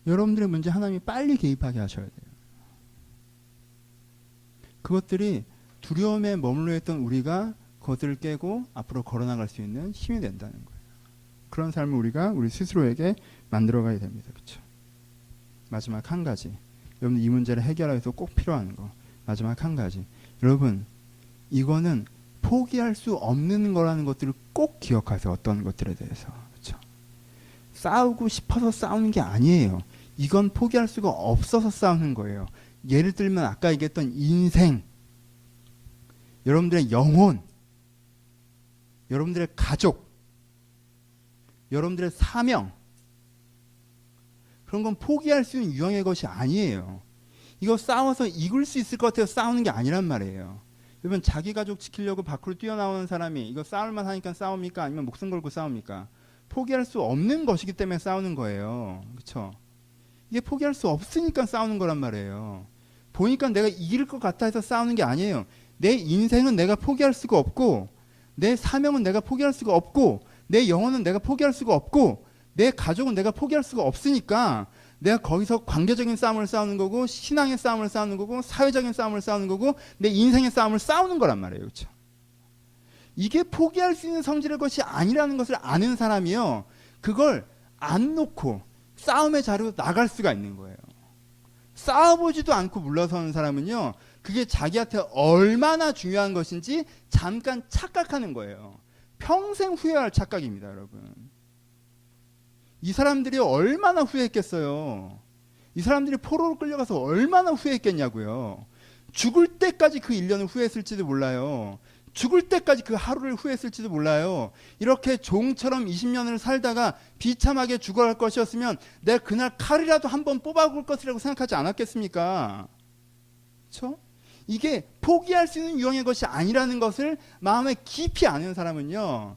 여러분들의 문제 하나님이 빨리 개입하게 하셔야 돼요. 그것들이 두려움에 머물러 있던 우리가 그것들을 깨고 앞으로 걸어나갈 수 있는 힘이 된다는 거예요. 그런 삶을 우리가 우리 스스로에게 만들어가야 됩니다. 그렇죠? 마지막 한 가지. 여러분 이 문제를 해결하기 위해서 꼭 필요한 거. 마지막 한 가지. 여러분 이거는 포기할 수 없는 거라는 것들을 꼭 기억하세요. 어떤 것들에 대해서. 그렇죠? 싸우고 싶어서 싸우는 게 아니에요. 이건 포기할 수가 없어서 싸우는 거예요. 예를 들면 아까 얘기했던 인생, 여러분들의 영혼, 여러분들의 가족, 여러분들의 사명, 그런 건 포기할 수 있는 유형의 것이 아니에요. 이거 싸워서 이길 수 있을 것 같아서 싸우는 게 아니란 말이에요. 여러분, 자기 가족 지키려고 밖으로 뛰어나오는 사람이 이거 싸울만 하니까 싸웁니까? 아니면 목숨 걸고 싸웁니까? 포기할 수 없는 것이기 때문에 싸우는 거예요. 그렇죠? 이게 포기할 수 없으니까 싸우는 거란 말이에요. 보니까 내가 이길 것 같아 해서 싸우는 게 아니에요. 내 인생은 내가 포기할 수가 없고, 내 사명은 내가 포기할 수가 없고, 내 영혼은 내가 포기할 수가 없고, 내 가족은 내가 포기할 수가 없으니까 내가 거기서 관계적인 싸움을 싸우는 거고, 신앙의 싸움을 싸우는 거고, 사회적인 싸움을 싸우는 거고, 내 인생의 싸움을 싸우는 거란 말이에요. 그렇죠? 이게 포기할 수 있는 성질의 것이 아니라는 것을 아는 사람이요, 그걸 안 놓고 싸움의 자리로 나갈 수가 있는 거예요. 싸워보지도 않고 물러서는 사람은요, 그게 자기한테 얼마나 중요한 것인지 잠깐 착각하는 거예요. 평생 후회할 착각입니다, 여러분. 이 사람들이 얼마나 후회했겠어요. 이 사람들이 포로로 끌려가서 얼마나 후회했겠냐고요. 죽을 때까지 그 1년을 후회했을지도 몰라요. 죽을 때까지 그 하루를 후회했을지도 몰라요. 이렇게 종처럼 20년을 살다가 비참하게 죽어갈 것이었으면 내가 그날 칼이라도 한번 뽑아볼 것이라고 생각하지 않았겠습니까? 그렇죠? 이게 포기할 수 있는 유형의 것이 아니라는 것을 마음에 깊이 아는 사람은요,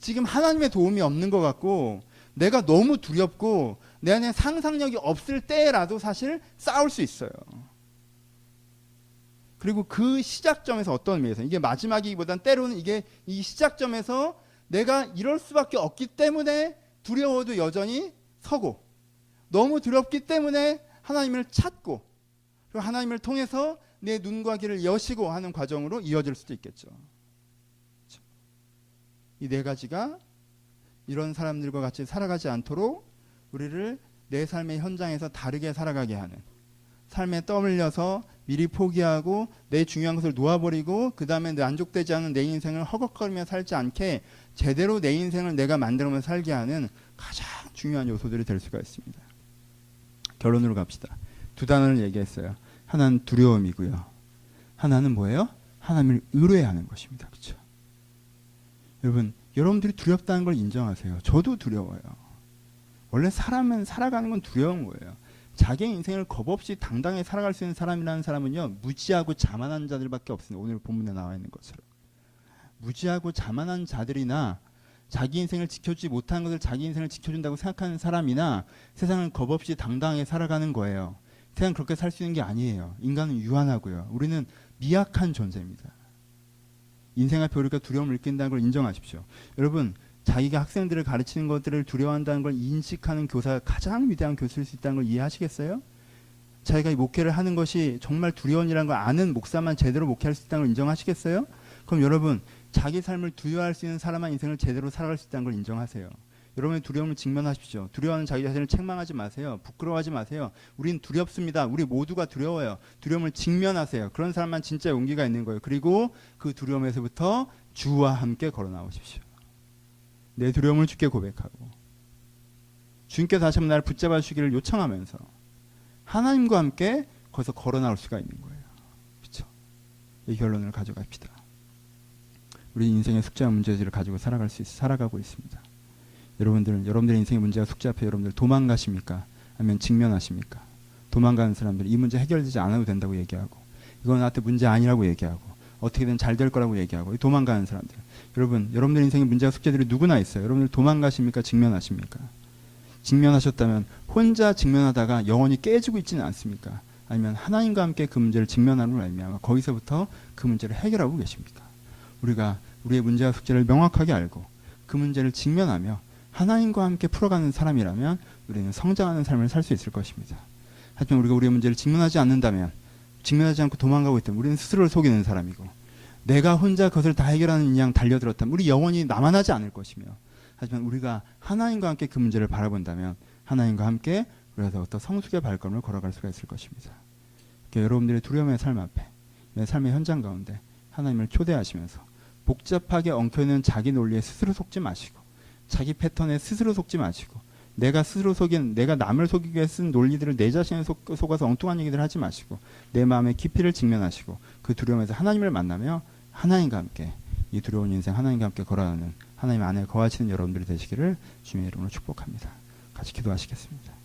지금 하나님의 도움이 없는 것 같고, 내가 너무 두렵고 내 안에 상상력이 없을 때라도 사실 싸울 수 있어요. 그리고 그 시작점에서 어떤 의미에서, 이게 마지막이기보단 때로는 이게 이 시작점에서 내가 이럴 수밖에 없기 때문에 두려워도 여전히 서고, 너무 두렵기 때문에 하나님을 찾고, 그리고 하나님을 통해서 내 눈과 귀를 여시고 하는 과정으로 이어질 수도 있겠죠. 이 네 가지가 이런 사람들과 같이 살아가지 않도록 우리를 내 삶의 현장에서 다르게 살아가게 하는, 삶에 떠밀려서 미리 포기하고 내 중요한 것을 놓아버리고 그 다음에 만족되지 않은 내 인생을 허걱거리며 살지 않게 제대로 내 인생을 내가 만들어서 살게 하는 가장 중요한 요소들이 될 수가 있습니다. 결론으로 갑시다. 두 단어를 얘기했어요. 하나는 두려움이고요, 하나는 뭐예요? 하나님을 의뢰하는 것입니다. 그렇죠? 여러분, 여러분들이 두렵다는 걸 인정하세요. 저도 두려워요. 원래 사람은 살아가는 건 두려운 거예요. 자기 인생을 겁없이 당당히 살아갈 수 있는 사람이라는 사람은요, 무지하고 자만한 자들밖에 없습니다. 오늘 본문에 나와 있는 것처럼 무지하고 자만한 자들이나 자기 인생을 지켜주지 못하는 것을 자기 인생을 지켜준다고 생각하는 사람이나 세상을 겁없이 당당하게 살아가는 거예요. 세상 그렇게 살 수 있는 게 아니에요. 인간은 유한하고요, 우리는 미약한 존재입니다. 인생 앞에 우리가 두려움을 느낀다는 걸 인정하십시오. 여러분, 자기가 학생들을 가르치는 것들을 두려워한다는 걸 인식하는 교사가 가장 위대한 교수일 수 있다는 걸 이해하시겠어요? 자기가 이 목회를 하는 것이 정말 두려운 일이라는 걸 아는 목사만 제대로 목회할 수 있다는 걸 인정하시겠어요? 그럼 여러분, 자기 삶을 두려워할 수 있는 사람만 인생을 제대로 살아갈 수 있다는 걸 인정하세요. 여러분의 두려움을 직면하십시오. 두려워하는 자기 자신을 책망하지 마세요. 부끄러워하지 마세요. 우린 두렵습니다. 우리 모두가 두려워요. 두려움을 직면하세요. 그런 사람만 진짜 용기가 있는 거예요. 그리고 그 두려움에서부터 주와 함께 걸어 나오십시오. 내 두려움을 주께 고백하고 주님께 다시 한번 나를 붙잡아 주시기를 요청하면서 하나님과 함께 거기서 걸어 나올 수가 있는 거예요. 그렇죠? 이 결론을 가져갑시다. 우리 인생의 숙제와 문제들을 가지고 살아가고 있습니다. 여러분들의 인생의 문제와 숙제 앞에 여러분들 도망가십니까? 아니면 직면하십니까? 도망가는 사람들, 이 문제 해결되지 않아도 된다고 얘기하고, 이건 나한테 문제 아니라고 얘기하고, 어떻게든 잘 될 거라고 얘기하고, 도망가는 사람들. 여러분들 인생의 문제와 숙제들이 누구나 있어요. 여러분들 도망가십니까? 직면하십니까? 직면하셨다면 혼자 직면하다가 영혼이 깨지고 있지는 않습니까? 아니면 하나님과 함께 그 문제를 직면하는 걸 알면 거기서부터 그 문제를 해결하고 계십니까? 우리가 우리의 문제와 숙제를 명확하게 알고 그 문제를 직면하며 하나님과 함께 풀어가는 사람이라면 우리는 성장하는 삶을 살 수 있을 것입니다. 하지만 우리가 우리의 문제를 직면하지 않는다면, 직면하지 않고 도망가고 있다면 우리는 스스로를 속이는 사람이고, 내가 혼자 그것을 다 해결하는 양 달려들었다면 우리 영혼이 남아나지 않을 것이며, 하지만 우리가 하나님과 함께 그 문제를 바라본다면 하나님과 함께 우리가 더욱더 성숙의 발걸음을 걸어갈 수가 있을 것입니다. 여러분들의 두려움의 삶 앞에, 내 삶의 현장 가운데 하나님을 초대하시면서 복잡하게 엉켜있는 자기 논리에 스스로 속지 마시고, 자기 패턴에 스스로 속지 마시고, 내가 남을 속이기 위해 쓴 논리들을 내 자신에 속아서 엉뚱한 얘기들을 하지 마시고, 내 마음의 깊이를 직면하시고 그 두려움에서 하나님을 만나며 하나님과 함께 이 두려운 인생 하나님과 함께 걸어가는 하나님 안에 거하시는 여러분들이 되시기를 주님의 이름으로 축복합니다. 같이 기도하시겠습니다.